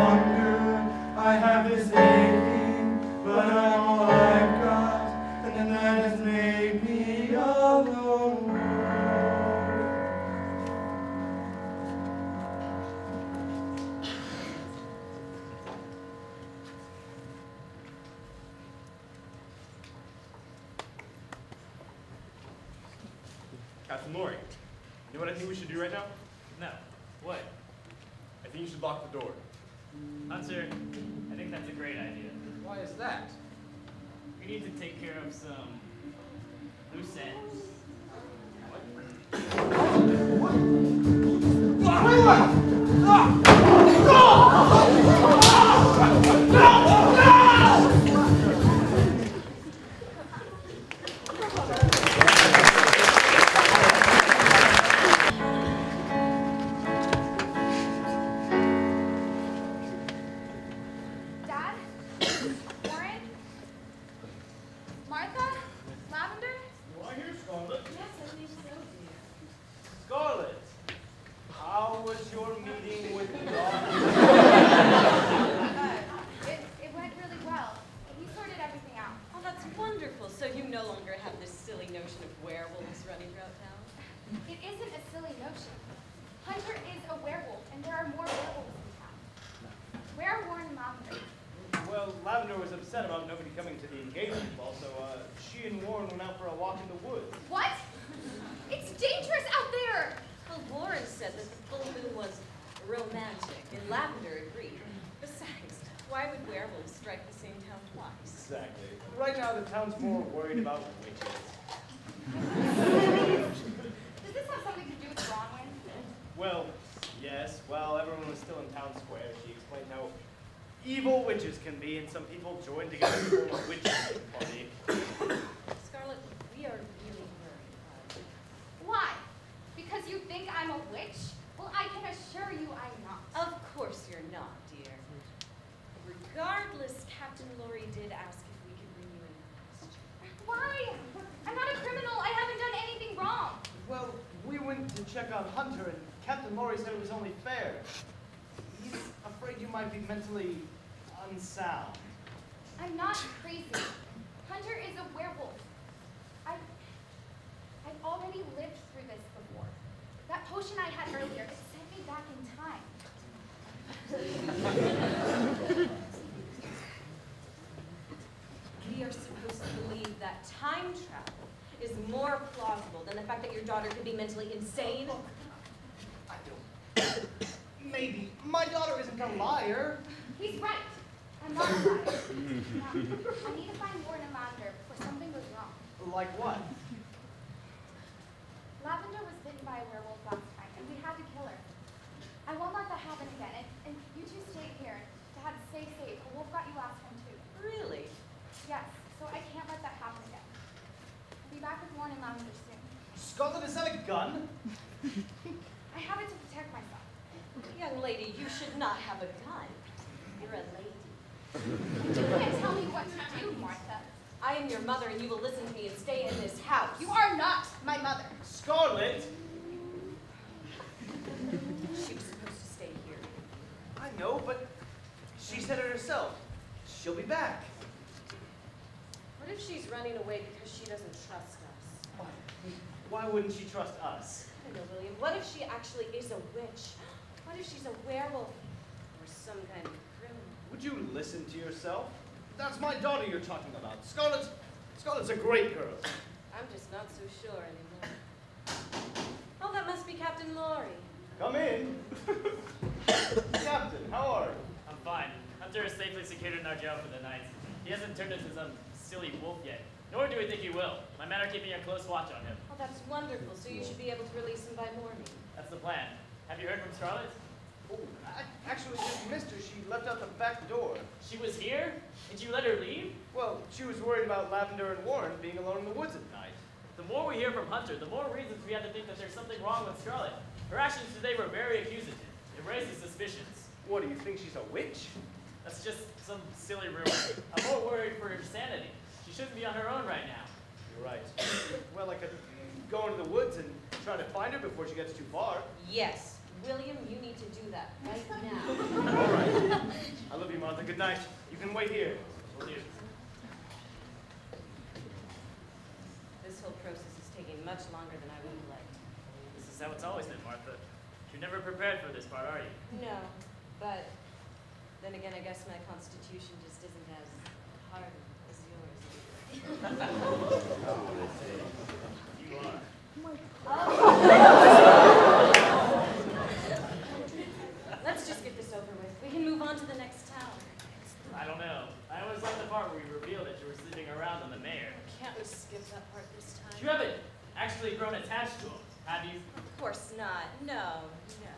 longer. I have this aching, but I'm all I've got, and then that has made me alone. Captain Lori, you know what I think we should do right now? No. What? I think you should lock the door. Hunter, I think that's a great idea. Why is that? We need to take care of some loose ends. Dad? Warren? Martha? Lavender? You are here, Scarlet. Yes, I think so, dear. Scarlet, how was your meeting with the dog? It went really well. We sorted everything out. Oh, that's wonderful. So you no longer have this silly notion of werewolves running throughout town? It isn't a silly notion. Hunter is a werewolf, and there are more werewolves in town. Where are Warren and Lavender? Well, Lavender was upset about nobody coming to the engagement ball, so she and Warren went out for a walk in the woods. What? It's dangerous out there! Well, Warren said that the full moon was romantic, and Lavender agreed. Besides, why would werewolves strike the same town twice? Exactly. Right now, the town's more worried about witches. Does this have something to do with Bronwyn? Well, yes. While everyone was still in town square, she explained how evil witches can be, and some people joined together to form a witches party. Scarlet, we are really worried. Why? Because you think I'm a witch? Well, I can assure you I'm not. Of course you're not, dear. Regardless, Captain Lori did ask if we could bring you in question. Why? I'm not a criminal. I haven't done anything wrong. Well, we went to check on Hunter, and Captain Lori said it was only fair. He's afraid you might be mentally unsound. I'm not crazy. Hunter is a werewolf. I've already lived through this before. That potion I had earlier, it sent me back in time. We are supposed to believe that time travel is more plausible than the fact that your daughter could be mentally insane? I don't. Maybe. My daughter isn't a liar. He's right. I'm not a liar. Now, I need to find Warren and Lavender before something goes wrong. Like what? Lavender was bitten by a werewolf last time, and we had to kill her. I won't let that happen again, and you two stay here. Dad, stay safe. A wolf got you last time, too. Really? Yes, so I can't let that happen again. I'll be back with Warren and Lavender soon. Scarlet, is that a gun? I have it to protect myself. Young lady, you should not have a gun. You're a lady. You can't tell me what to do, Martha. I am your mother, and you will listen to me and stay in this house. You are not my mother. Scarlet! She was supposed to stay here. I know, but she said it herself. She'll be back. What if she's running away because she doesn't trust us? Why wouldn't she trust us? I don't know, William. What if she actually is a witch? What if she's a werewolf? Or some kind of criminal? Would you listen to yourself? That's my daughter you're talking about. Scarlet's a great girl. I'm just not so sure anymore. Oh, that must be Captain Lori. Come in. Captain, how are you? I'm fine. Hunter is safely secured in our jail for the night. He hasn't turned into some silly wolf yet, nor do we think he will. My men are keeping a close watch on him. Oh, that's wonderful. So you should be able to release him by morning. That's the plan. Have you heard from Scarlet? Oh, I actually just missed her. She left out the back door. She was here? Did you let her leave? Well, she was worried about Lavender and Warren being alone in the woods at night. The more we hear from Hunter, the more reasons we have to think that there's something wrong with Scarlet. Her actions today were very accusative. It raises suspicions. What, do you think she's a witch? That's just some silly rumor. I'm more worried for her sanity. She shouldn't be on her own right now. You're right. Well, I could go into the woods and try to find her before she gets too far. Yes, William, you need to do that right now. All right. I love you, Martha. Good night. You can wait here. Will do. This whole process is taking much longer than I would have liked. This is how it's always been, Martha. You're never prepared for this part, are you? No, but then again, I guess my constitution just isn't as hard as yours. You are. Let's just get this over with. We can move on to the next town. I don't know. I always liked the part where you revealed that you were sleeping around on the mayor. Can't we skip that part this time? You haven't actually grown attached to him, have you? Of course not. No, no.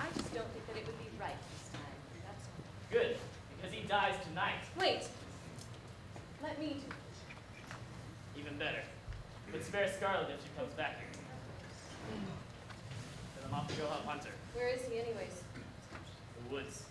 I just don't think that it would be right this time. That's all. Good, because he dies tonight. Wait. Let me do. Even better. But spare Scarlet if she comes back here. Then I'm off to go help Hunter. Where is he anyways? The woods.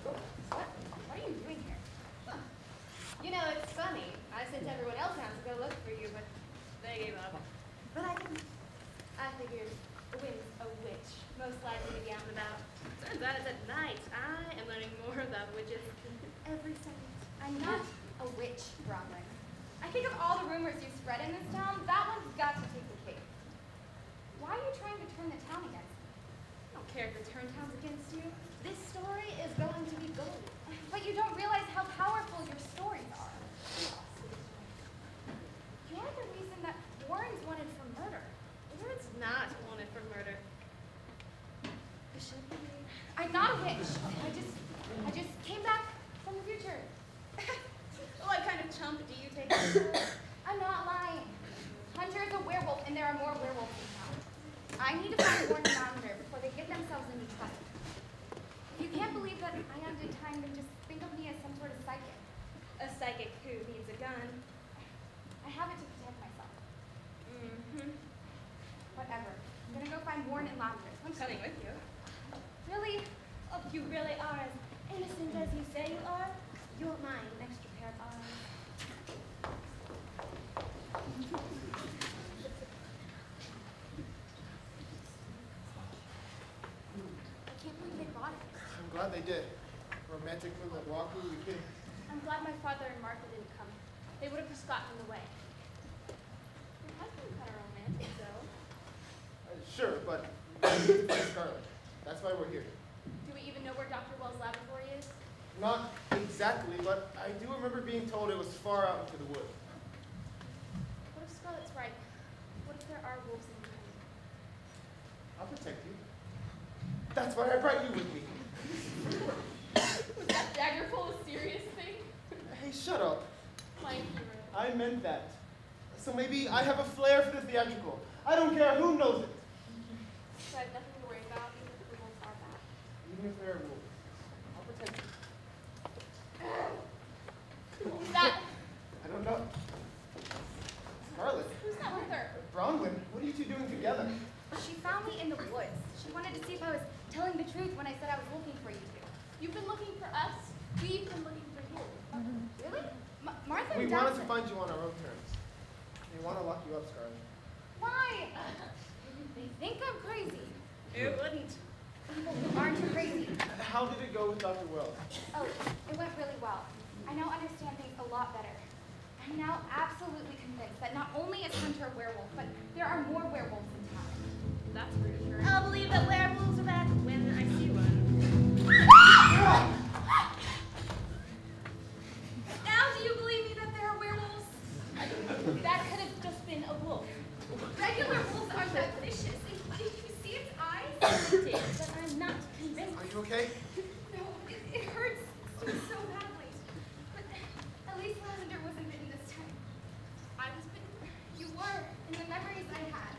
What are you doing here? You know, it's funny. I sent everyone else out to go look for you, but they gave up. But I figured the wind's a witch, most likely to be out and about. Turns out it's at night. I am learning more about witches. Every second. I'm not a witch, Bronwyn. I think of all the rumors you spread in this town, that one's got to take the cake. Why are you trying to turn the town against me? I don't care if the turn town's against you. This story is going to be gold. But you don't realize how powerful your stories are. You're the reason that Warren's wanted for murder. Warren's not wanted for murder. You should be. I'm not a witch. I just came back from the future. What kind of chump do you take? I'm not lying. Hunter is a werewolf, and there are more werewolves in town. I need to find Warren and Lavender before they get themselves into trouble. If you can't believe that I undid time, then just think of me as some sort of psychic. A psychic who needs a gun. I have it to protect myself. Mm-hmm. Whatever. I'm gonna go find Warren and Lavender. I'm coming with you. Really? Oh, you really are as innocent as you say you are. You're mine, an extra pair of eyes. I can't believe they bought it. I'm glad they did. Romantic little walk we did. I'm glad my father and Martha didn't come. They would have just gotten in the way. Your husband's kind of romantic, though. Sure, but Scarlet. That's why we're here. Do we even know where Dr. Wells' laboratory is? Not exactly, but I do remember being told it was far out into the woods. What if Scarlett's right? What if there are wolves in the town? I'll protect you. That's why I brought you with me. Was that dagger full a serious thing? Hey, shut up. My hero. I meant that. So maybe I have a flair for the theatrical. I don't care who knows it. So I have nothing to worry about, even if the wolves are bad. Even if they're wolves. I'll protect you. Who's that? I don't know. Scarlet. Who's that with her? Bronwyn, what are you two doing together? She found me in the woods. She wanted to see if I was telling the truth when I said I was looking for you two. You've been looking for us. We've been looking for you. Really? Martha We and wanted Dawson. to find you on our own terms. We want to lock you up, Scarlet. Why? They think I'm crazy. It wouldn't. People who aren't crazy. How did it go with Dr. Wells? Oh, it went really well. I now understand things a lot better. I'm now absolutely convinced that not only is Hunter a werewolf, but there are more werewolves in town. That's reassuring. I'll believe that werewolves are back when I see one. Now do you believe me that there are werewolves? That could have just been a wolf. Regular wolves aren't that vicious. Did you see its eyes? It did, but I'm not convinced. Are you okay? No, it hurts so badly. But at least Lavender wasn't bitten this time. I was bitten. You were, in the memories I had.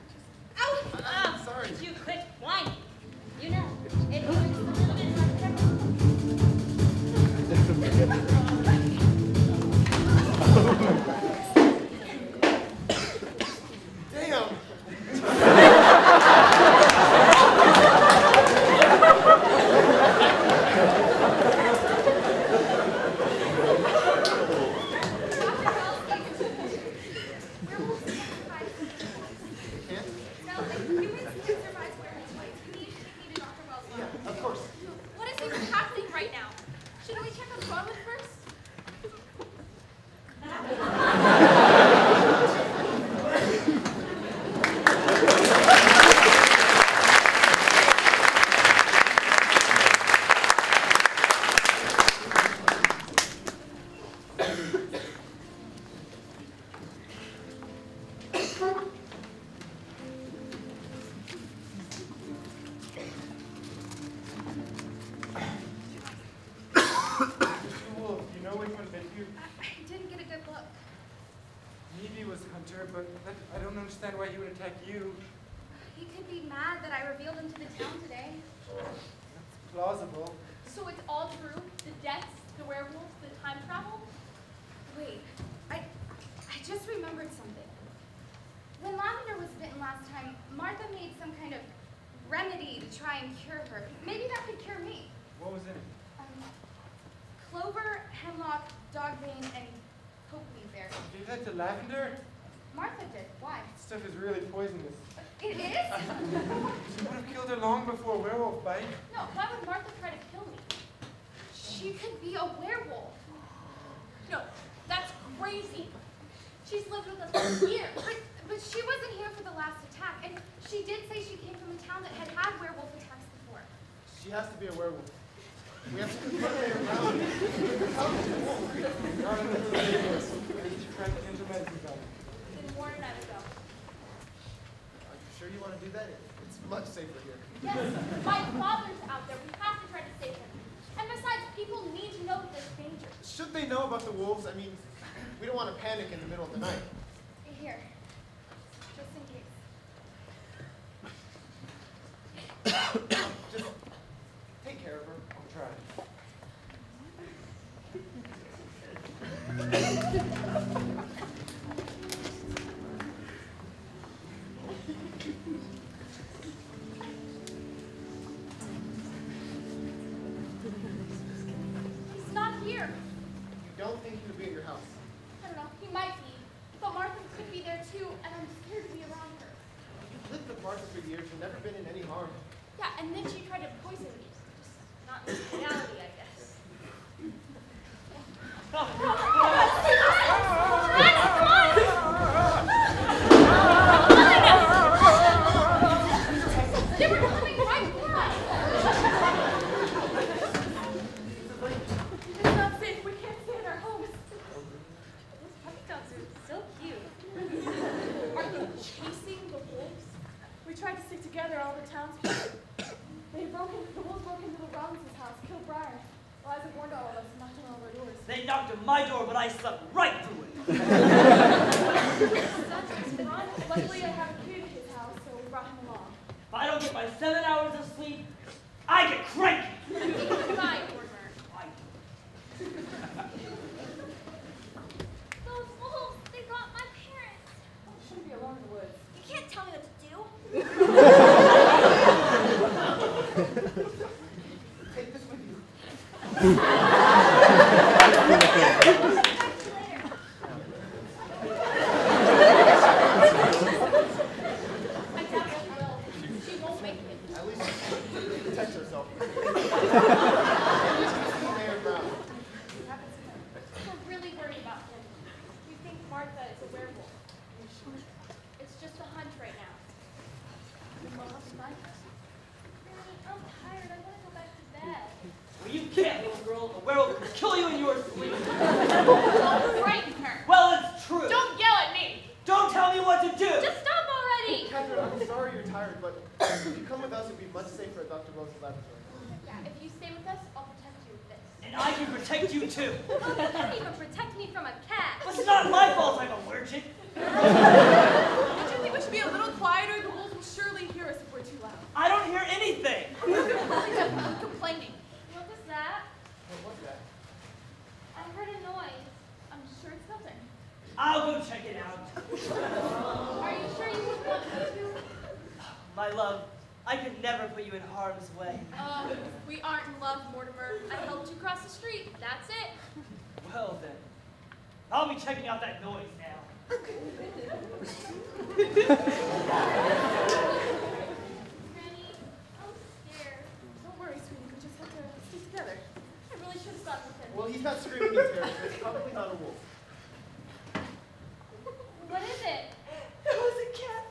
Ow! Sorry. You quit whining. You know, it hurts a little bit like pepper. look. Maybe he was Hunter, but I don't understand why he would attack you. He could be mad that I revealed him to the town today. That's plausible. So it's all true? The deaths, the werewolves, the time travel? Wait, I just remembered something. When Lavender was bitten last time, Martha made some kind of remedy to try and cure her. Maybe that could cure me. What was in it? Clover, hemlock, dogbane, and pokeweed berry. You gave that to Lavender? Martha did. Why? That stuff is really poisonous. It is? She would have killed her long before a werewolf bite. No, why would Martha try to kill me? She could be a werewolf. No, that's crazy. She's lived with us for years. But she wasn't here for the last attack, and she did say she came from a town that had had werewolf attacks before. She has to be a werewolf. We have to confront her around. Not in the middle of the universe. I need to try to enter medicine on it. Then Warren and I would go. Are you sure you want to do that? It's much safer here. Yes, my father's out there. We have to try to save him. And besides, people need to know that there's danger. Should they know about the wolves? I mean, we don't want to panic in the middle of the night. Here, just in case. Just take care of her. I'll try. He's not here. You don't think he would be at your house? I don't know. He might be. But Martha could be there too, and I'm scared to be around her. You've lived with Martha for years. You've never been in any harm. Yeah, and then she tried to poison me. Just not in reality, I guess. They were coming right by. It's not safe. We can't stay in our homes. Those puppy dogs are so cute. Are they chasing the wolves? We tried to stick together, all the townspeople. The wolves broke into the Robinson's house, killed Brian. Well, Isaac warned all of us and knocked on all of our doors. They knocked on my door, but I slept right through it. Luckily, I have a key to his house, so we brought him along. If I don't get my 7 hours of sleep, I get cranky. Fine, Mortimer. Those wolves, they got my parents. We shouldn't be alone in the woods. You can't tell me what to do. Take this with you. I doubt she will. She won't make it. At least she can protect herself. Mayor Brown. We're really worried about him. We think Martha is a werewolf. It's just a hunch right now. Well, what's fun? I'm tired. I want to go back to bed. Well, you can't, little girl. A werewolf will kill you in your sleep. Don't frighten her. Well, it's true. Don't yell at me. Don't tell me what to do. Just stop already. Catherine, I'm sorry you're tired, but if you come with us, it'd be much safer at Dr. Rose's laboratory. Yeah, if you stay with us, I'll protect you with this. And I can protect you too. Oh, you can't even protect me from a cat. It's not my fault I'm allergic. Don't you think we should be a little quieter? The wolves will surely hear us if we're too loud. I don't hear anything. I'm complaining. What was that? What's that? I heard a noise. I'm sure it's nothing. I'll go check it out. Are you sure you would want me to? My love, I could never put you in harm's way. We aren't in love, Mortimer. I helped you cross the street. That's it. Well then, I'll be checking out that noise now. Granny, I'm scared. Don't worry, sweetie. We just have to stick together. I really should have stopped with him. Well, he's not screaming in terror. It's probably not a wolf. What is it? It was a cat.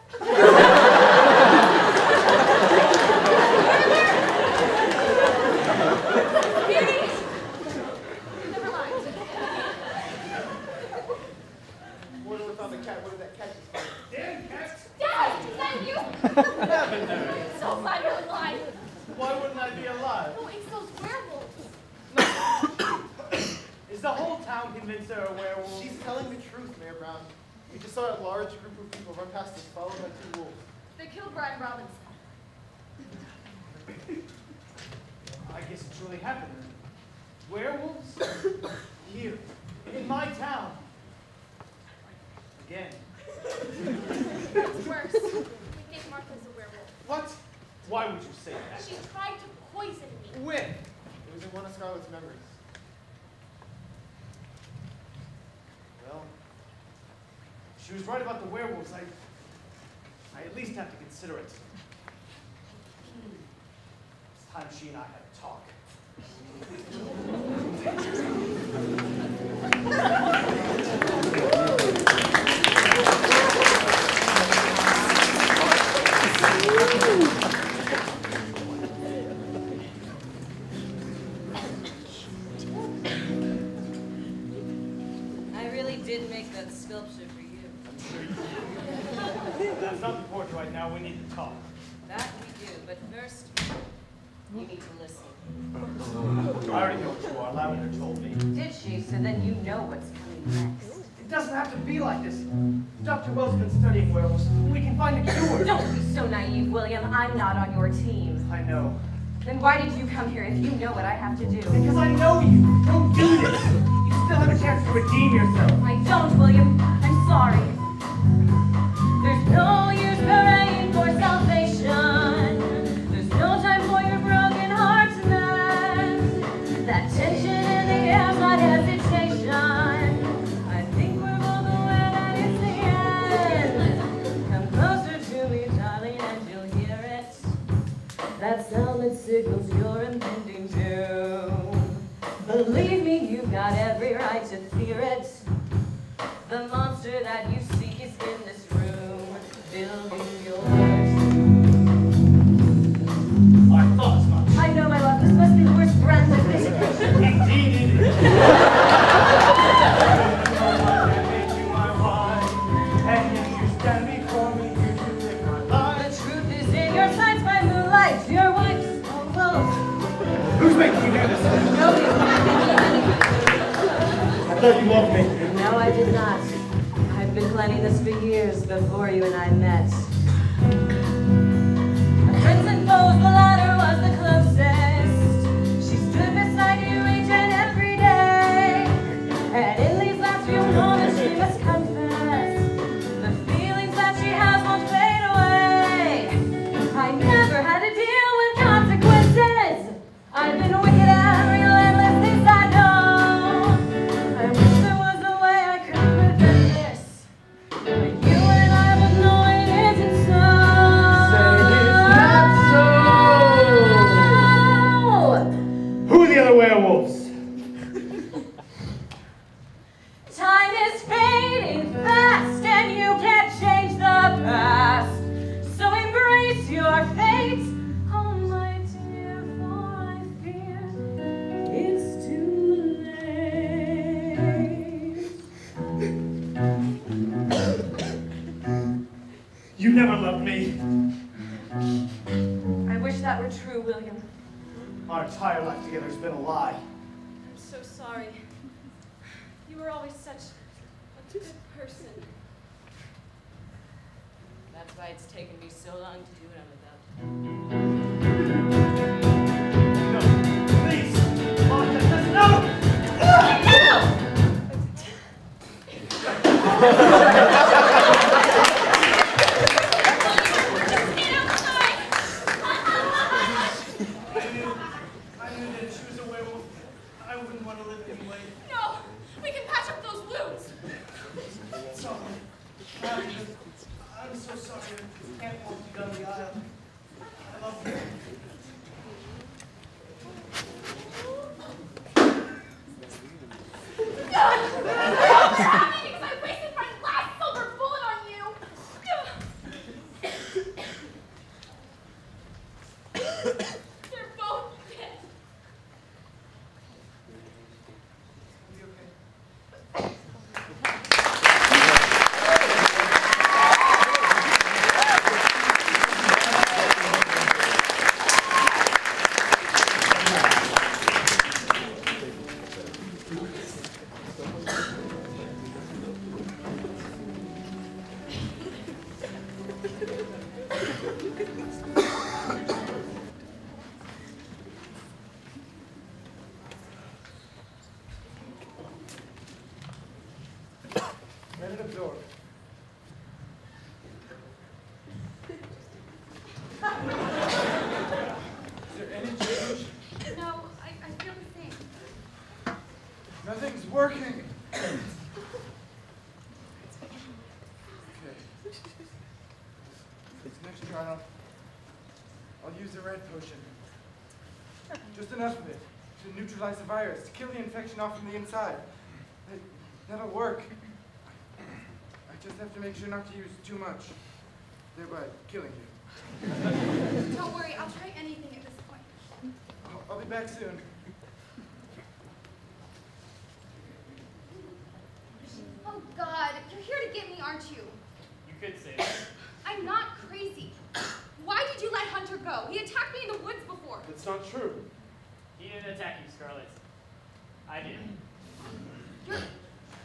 Never mind. Mortimer found the cat. What did that cat just find? Damn cats! Dad, is that you? Lavender! So glad you're alive. Why wouldn't I be alive? No, it's those werewolves. Is the whole town town convinced they're a werewolf? She's telling the truth, Mayor Brown. We just saw a large group of people run past us, followed by 2 wolves. They killed Brian Robinson. I guess it's really happened. Werewolves? Here, in my town. Again. It's worse. We think Martha's a werewolf. What? Why would you say that? She tried to poison me. When? It was in one of Scarlett's memories. Well, she was right about the werewolves. I at least have to consider it. It's time she and I had a talk. I really did make that sculpture for you. I'm sure you did. That's not the point right now. We need to talk. That we do, but first, you need to listen. I already know what you are. Lavender told me. Did she? So then you know what's coming next. It doesn't have to be like this. Dr. Wells has been studying werewolves. We can find a cure. Don't be so naive, William. I'm not on your team. I know. Then why did you come here if you know what I have to do? Because I know you. Don't do this. You still have a chance to redeem yourself. I don't, William. I'm sorry. There's no use praying for salvation. There's no time for your broken heart to mend. That tension in the air's not hesitation. I think we're both aware that it's the end. Come closer to me, darling, and you'll hear it. That sound that signals your impending doom. Believe me, you've got every right to fear it. The monster that you seek is in this room, building yours. I thought as much. I know, my love, this must be the worst brand of visitation. Indeed it is. Made you my wife, and yet you stand before me here to take my life. The truth is in your sights by moonlight, your wife's a wolf. Who's making you do this? Nobody. I thought you loved me. No, I did not. I've been planning this for years before you and I met. Friends and foes, the latter was the closest. She stood beside you each and every day. And in these last few moments she must confess, the feelings that she has won't fade away. I never had to deal with consequences. I've been wicked and relentless, this I know. I wish there was a way I could prevent this, but you and I would know it isn't so. Say it's not so. Who are the other werewolves? Time is fading fast, and you can't change the past. So embrace your fate, oh my dear, for I fear it's too late. You never loved me. I wish that were true, William. Our entire life together has been a lie. I'm so sorry. You were always such a good person. That's why it's taken me so long to do what I'm about. No, please. Martha, just no! I knew that if she was a werewolf, I wouldn't want to live anyway. No! We can patch up those wounds! Sorry. I'm so sorry. I can't walk you down the aisle. I love you. I wasted my last silver bullet on you! They're both dead. Let it absorb. Is there any change? No, I feel the same. Nothing's working. Okay. This next trial, I'll use the red potion. Just enough of it to neutralize the virus, to kill the infection off from the inside. That'll work. I just have to make sure not to use too much, thereby killing you. Don't worry, I'll try anything at this point. I'll be back soon. Oh God, you're here to get me, aren't you? You could say that. I'm not crazy. Why did you let Hunter go? He attacked me in the woods before. That's not true. He didn't attack you, Scarlet. I did.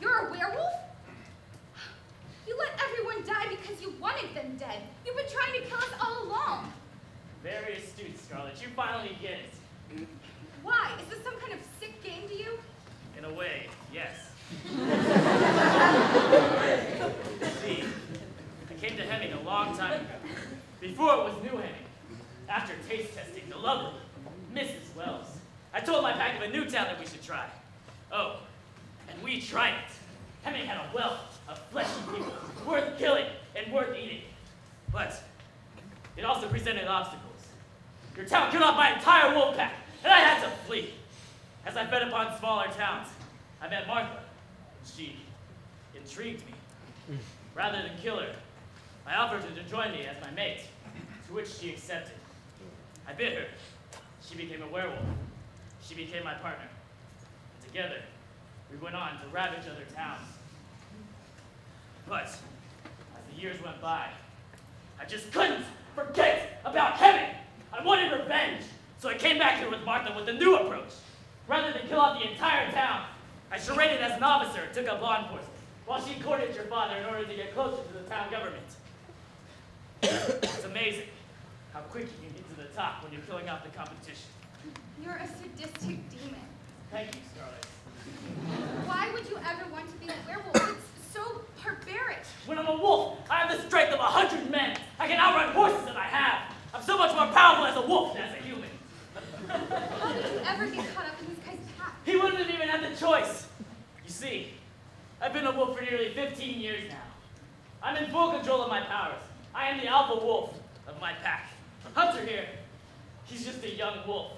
You're a werewolf? You let everyone die because you wanted them dead. You've been trying to kill us all along. Very astute, Scarlet. You finally get it. Why? Is this some kind of sick game to you? In a way, yes. See, I came to Hemming a long time ago. Before it was New Hemming. After taste testing the lovely Mrs. Wells, I told my pack of a new town that we should try. Oh, and we tried it. Hemming had a wealth of fleshy people, worth killing and worth eating. But it also presented obstacles. Your town killed off my entire wolf pack, and I had to flee. As I fed upon smaller towns, I met Martha. She intrigued me. Rather than kill her, I offered her to join me as my mate, to which she accepted. I bit her. She became a werewolf. She became my partner. And together, we went on to ravage other towns. But as the years went by, I just couldn't forget about Hemming. I wanted revenge, so I came back here with Martha with a new approach. Rather than kill off the entire town, I charaded as an officer and took up law enforcement, while she courted your father in order to get closer to the town government. It's amazing how quick you can get to the top when you're killing off the competition. You're a sadistic demon. Thank you, Scarlet. Why would you ever want to be a werewolf? It's so barbaric. When I'm a wolf, I have the strength of 100 men. I can outrun horses that I have. I'm so much more powerful as a wolf than as a human. How did you ever get caught up in this guy's pack? He wouldn't have even had the choice. You see, I've been a wolf for nearly 15 years now. I'm in full control of my powers. I am the alpha wolf of my pack. Hunter here, he's just a young wolf.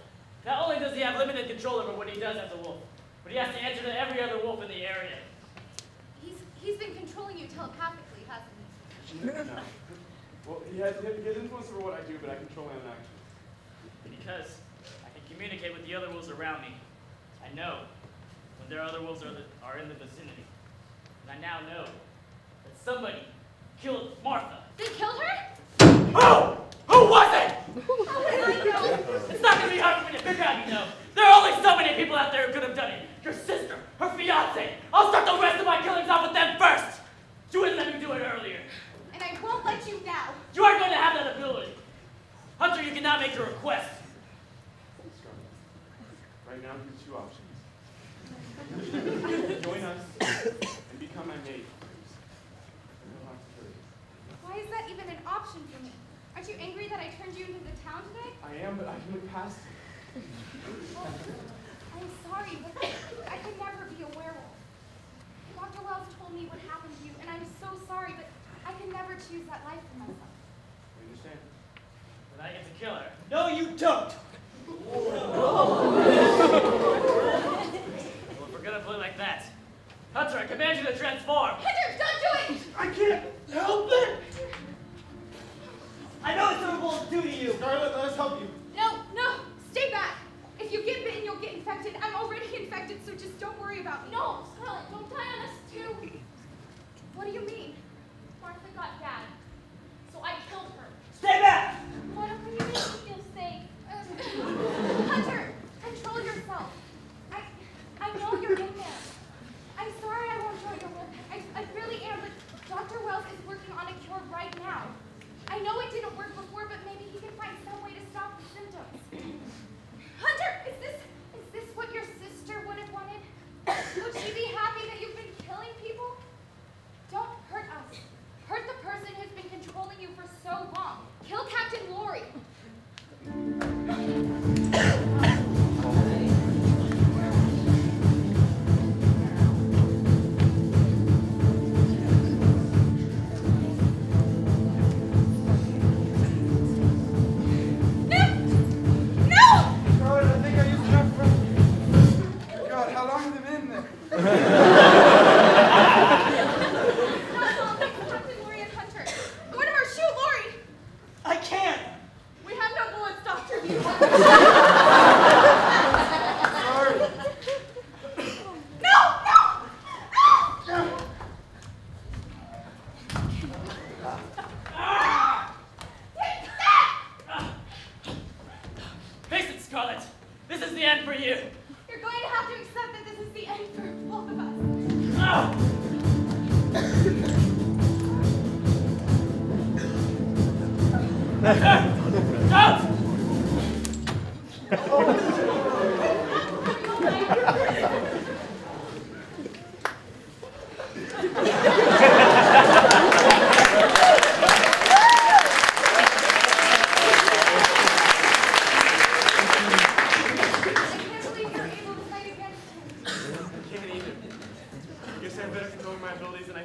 Not only does he have limited control over what he does as a wolf, but he has to answer to every other wolf in the area. He's been controlling you telepathically, hasn't he? No. Well, he has influence over what I do, but I control my own actions. Because I can communicate with the other wolves around me. I know when there are other wolves are in the vicinity. And I now know that somebody killed Martha. They killed her? Who? Who was it? How would I know? It's not going to be hard for me to figure out, you know. There are only so many people out there who could have done it. Your sister, her fiancé. I'll start the rest of my killings off with them first. You wouldn't let me do it earlier. And I won't let you now. You aren't going to have that ability. Hunter, you cannot make your request. Right now, you have two options. Join us and become my mate. Why is that even an option for me? Aren't you angry that I turned you into the town today? I am, but I can look past it. Oh, I'm sorry, but I could never be a werewolf. Dr. Wells told me what happened to you, and I'm so sorry, but I could never choose that life for myself. I understand. Then I get to kill her. No, you don't. Well, if we're going to play like that, Hunter, I command you to transform. Hunter, don't do it! I can't help it. I know it's horrible to do to you. Scarlet, let us help you. No, stay back. If you get bitten, you'll get infected. I'm already infected, so just don't worry about me. No, Scarlet, don't die on us too. What do you mean? Martha got bad, so I killed her. Stay back. What if you make me feel safe? Hunter, control yourself. I know you're in there. I'm sorry I won't join your wolf. I really am, but Dr. Wells is working on a cure right now. I know it didn't work before, but maybe he can find some way to stop the symptoms. Hunter, is this what your sister would have wanted? Would she be happy that you've been killing people? Face it, Scarlet. This is the end for you. You're going to have to accept that this is the end for both of us.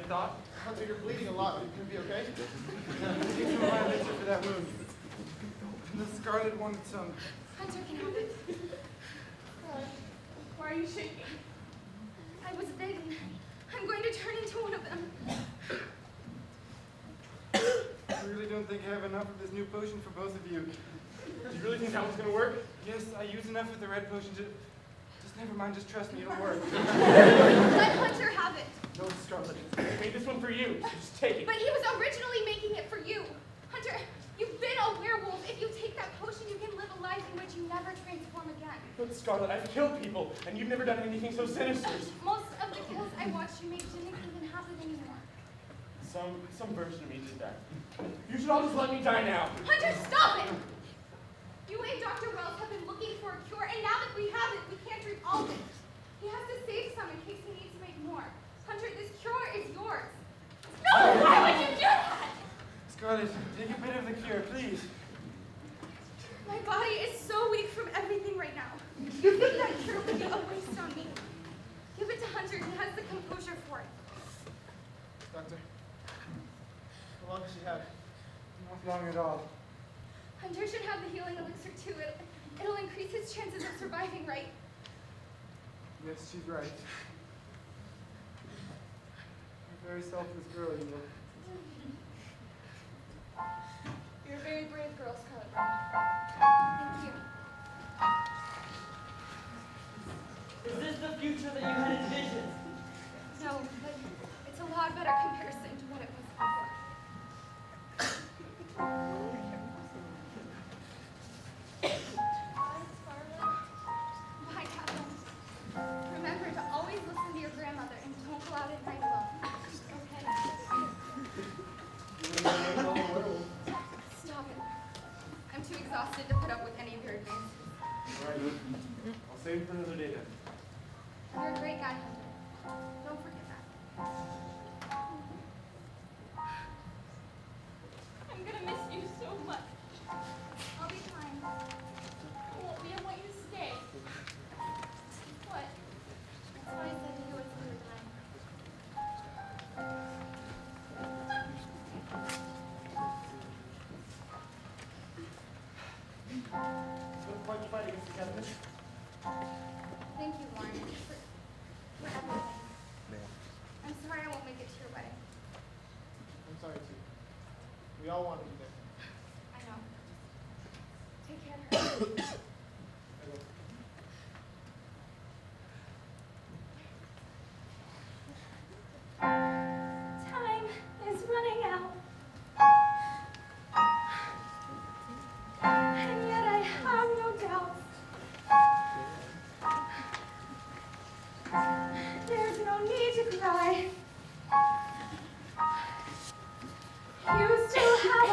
Don't! Hunter, you're bleeding a lot. Are you going to be okay? Give some of my elixir for that wound. The Scarlet wanted some. Hunter can have it. Why are you shaking? I was big. I'm going to turn into one of them. I really don't think I have enough of this new potion for both of you. Do you really think that one's going to work? Yes, I use enough of the red potion to... Just never mind, just trust me, it'll work. Let Hunter have it. No, Scarlet. I made this one for you. So just take it. But he was originally making it for you. Hunter, you've been a werewolf. If you take that potion, you can live a life in which you never transform again. But Scarlet, I've killed people, and you've never done anything so sinister. Most of the kills I watched you make didn't even happen anymore. Some version of me did that. You should all just let me die now. Hunter, stop it! You and Dr. Wells have been looking for a cure, and now that we have it, we can't drink all of it. He has to save some in case he needs to make more. Hunter, this cure is yours. No! Why would you do that? Scarlet, take a bit of the cure, please. My body is so weak from everything right now. You think that cure would be a waste on me? Give it to Hunter. He has the composure for it. Doctor, how long does she have? Not long at all. Hunter should have the healing elixir too. It'll increase his chances of surviving, right? Yes, she's right. You're a very selfless girl, you know. You're a very brave girl, Scarlet. Thank you. Is this the future that you had envisioned? No, but it's a lot better comparison to what it was before. Bye, Scarlet. Bye, Catherine. Remember to always listen to your grandmother and don't go out at night alone. Okay? Stop it. I'm too exhausted to put up with any of your advances. All right. I'll save it for another day then. You're a great guy, Hunter. Don't forget that. I'm gonna miss you so much. I'll be fine. I want you to stay. What? That's what I said to you at dinner time. Good fight fighting against the cabinet. Thank you, Warren, for everything. I'm sorry I won't make it to your wedding. I'm sorry too. We all want to be there. I know. Take care of her. I will. Time is running out. And yet I have no doubts. There's no need to cry. You still have a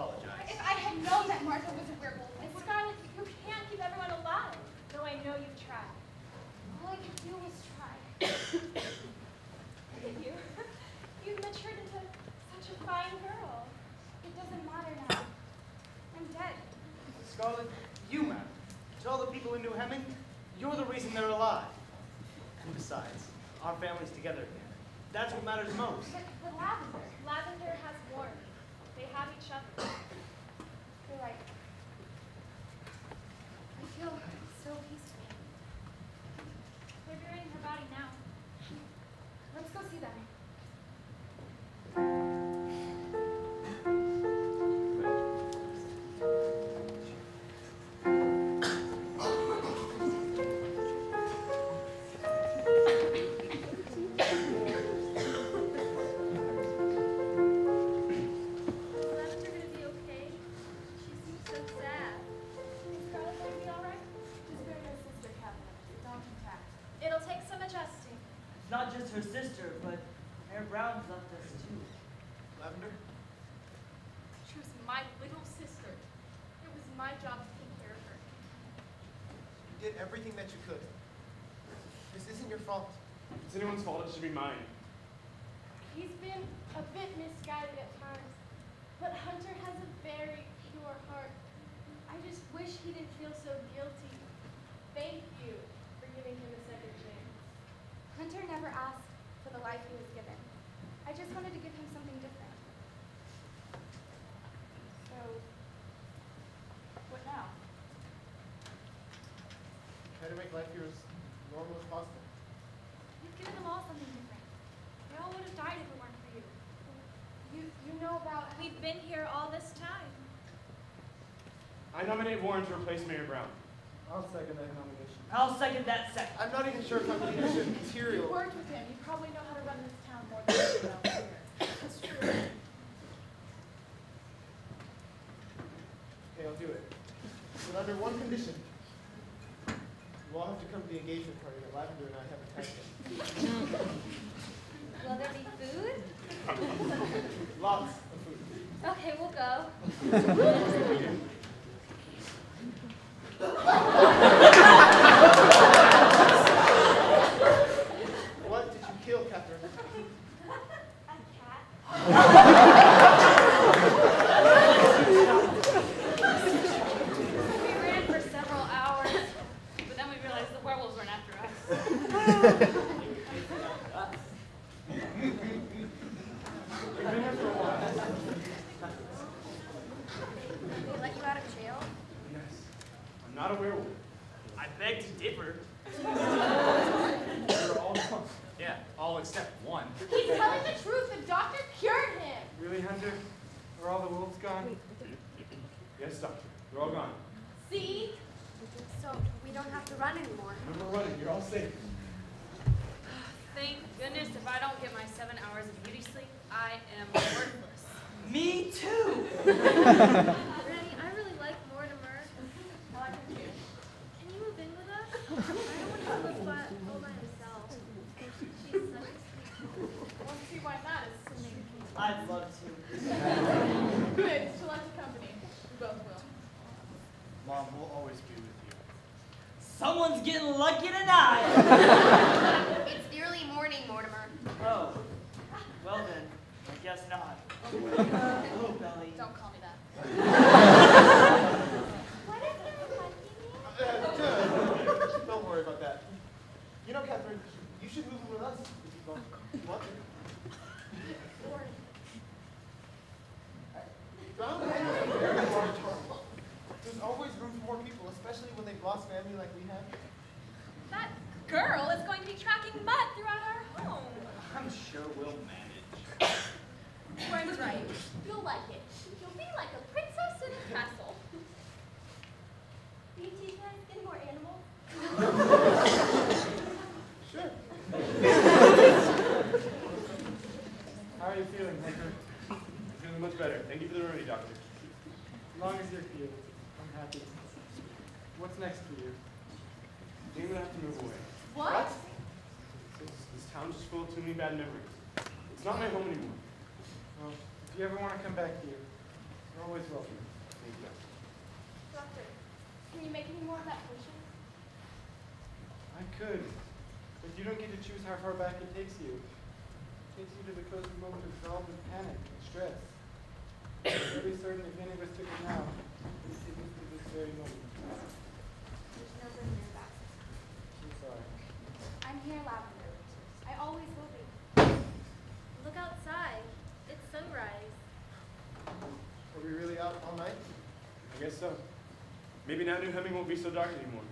apologize. If I had known that Martha was a werewolf, and Scarlet, you can't keep everyone alive. Though I know you've tried. All I could do was try. Look at you. You've matured into such a fine girl. It doesn't matter now. I'm dead. Scarlet, you matter. To all the people in New Hemming, you're the reason they're alive. And besides, our family's together again. That's what matters most. But Lavender. Lavender has warmth. They have each other. You're right. I feel so peaceful. They're burying her body now. Let's go see them. Not just her sister, but Mayor Brown's left us too. Lavender? She was my little sister. It was my job to take care of her. You did everything that you could. This isn't your fault. If it's anyone's fault, it should be mine. He's been a bit misguided at times, but Hunter has a very pure heart. I just wish he didn't feel so guilty. Thank you for giving him a second chance. Hunter never asked for the life he was given. I just wanted to give him something different. So, what now? Try to make life here as normal as possible. You've given them all something different. They all would have died if it weren't for you. You know about... We've been here all this time. I nominate Warren to replace Mayor Brown. I'll second that nomination. I'll second that second. I'm not even sure if I'm leadership You material. worked with him. You probably know how to run this town more than anyone else here. That's true. Okay, I'll do it. But under one condition. You all have to come to the engagement party that Lavender and I have attended. Will there be food? Lots of food. Okay, we'll go. What did you kill, Catherine? A cat? We ran for several hours, but then we realized the werewolves weren't after us. We've been here for a while. They let you out of jail? Yes. I'm not a werewolf. I beg to differ. You're all gone. Yeah, all except one. He's telling the truth. The doctor cured him. Really, Hunter? Are all the wolves gone? Yes, Doctor. They're all gone. See? So we don't have to run anymore. No more running. You're all safe. Thank goodness if I don't get my 7 hours of beauty sleep, I am worthless. Me too. Granny, I really like Mortimer. I like him too. Can you move in with us? I don't want him to live all by himself. She's such a sweet. I want to see why not, assuming I'd love to. good. She'll like the company. We both will. Mom, we'll always be with you. Someone's getting lucky tonight. It's early morning, Mortimer. Oh. Well then, I guess not. Hello, Belly. Don't call me that. What is it like Don't worry about that. You know, Catherine, you should move in with us if you want to. Brown has a very large heart. There's always room for more people, especially when they've lost family like we have. That girl is going to be tracking mud throughout our home. I'm sure we'll manage. Warren's right. You'll like it. You'll be like a princess in a castle. Can you teach us any more animals? Sure. How are you feeling, Hunter? I'm feeling much better. Thank you for the remedy, Doctor. As long as you're healed, I'm happy. What's next for you? I think I'm gonna have to move away. What? This town's just full of too many bad memories. It's not my home anymore. Well, if you ever want to come back here, You're always welcome. Thank you. Doctor, can you make any more of that potion? I could, but you don't get to choose how far back it takes you. It takes you to the cozy moment of exhausted panic and stress. I'm very certain if any of us took it now, we'd take us to this very moment. There's no good news back. I'm sorry. I'm here, Lavender. I always will be. Look outside. It's sunrise. Are we really out all night? I guess so. Maybe now New Hemming won't be so dark anymore.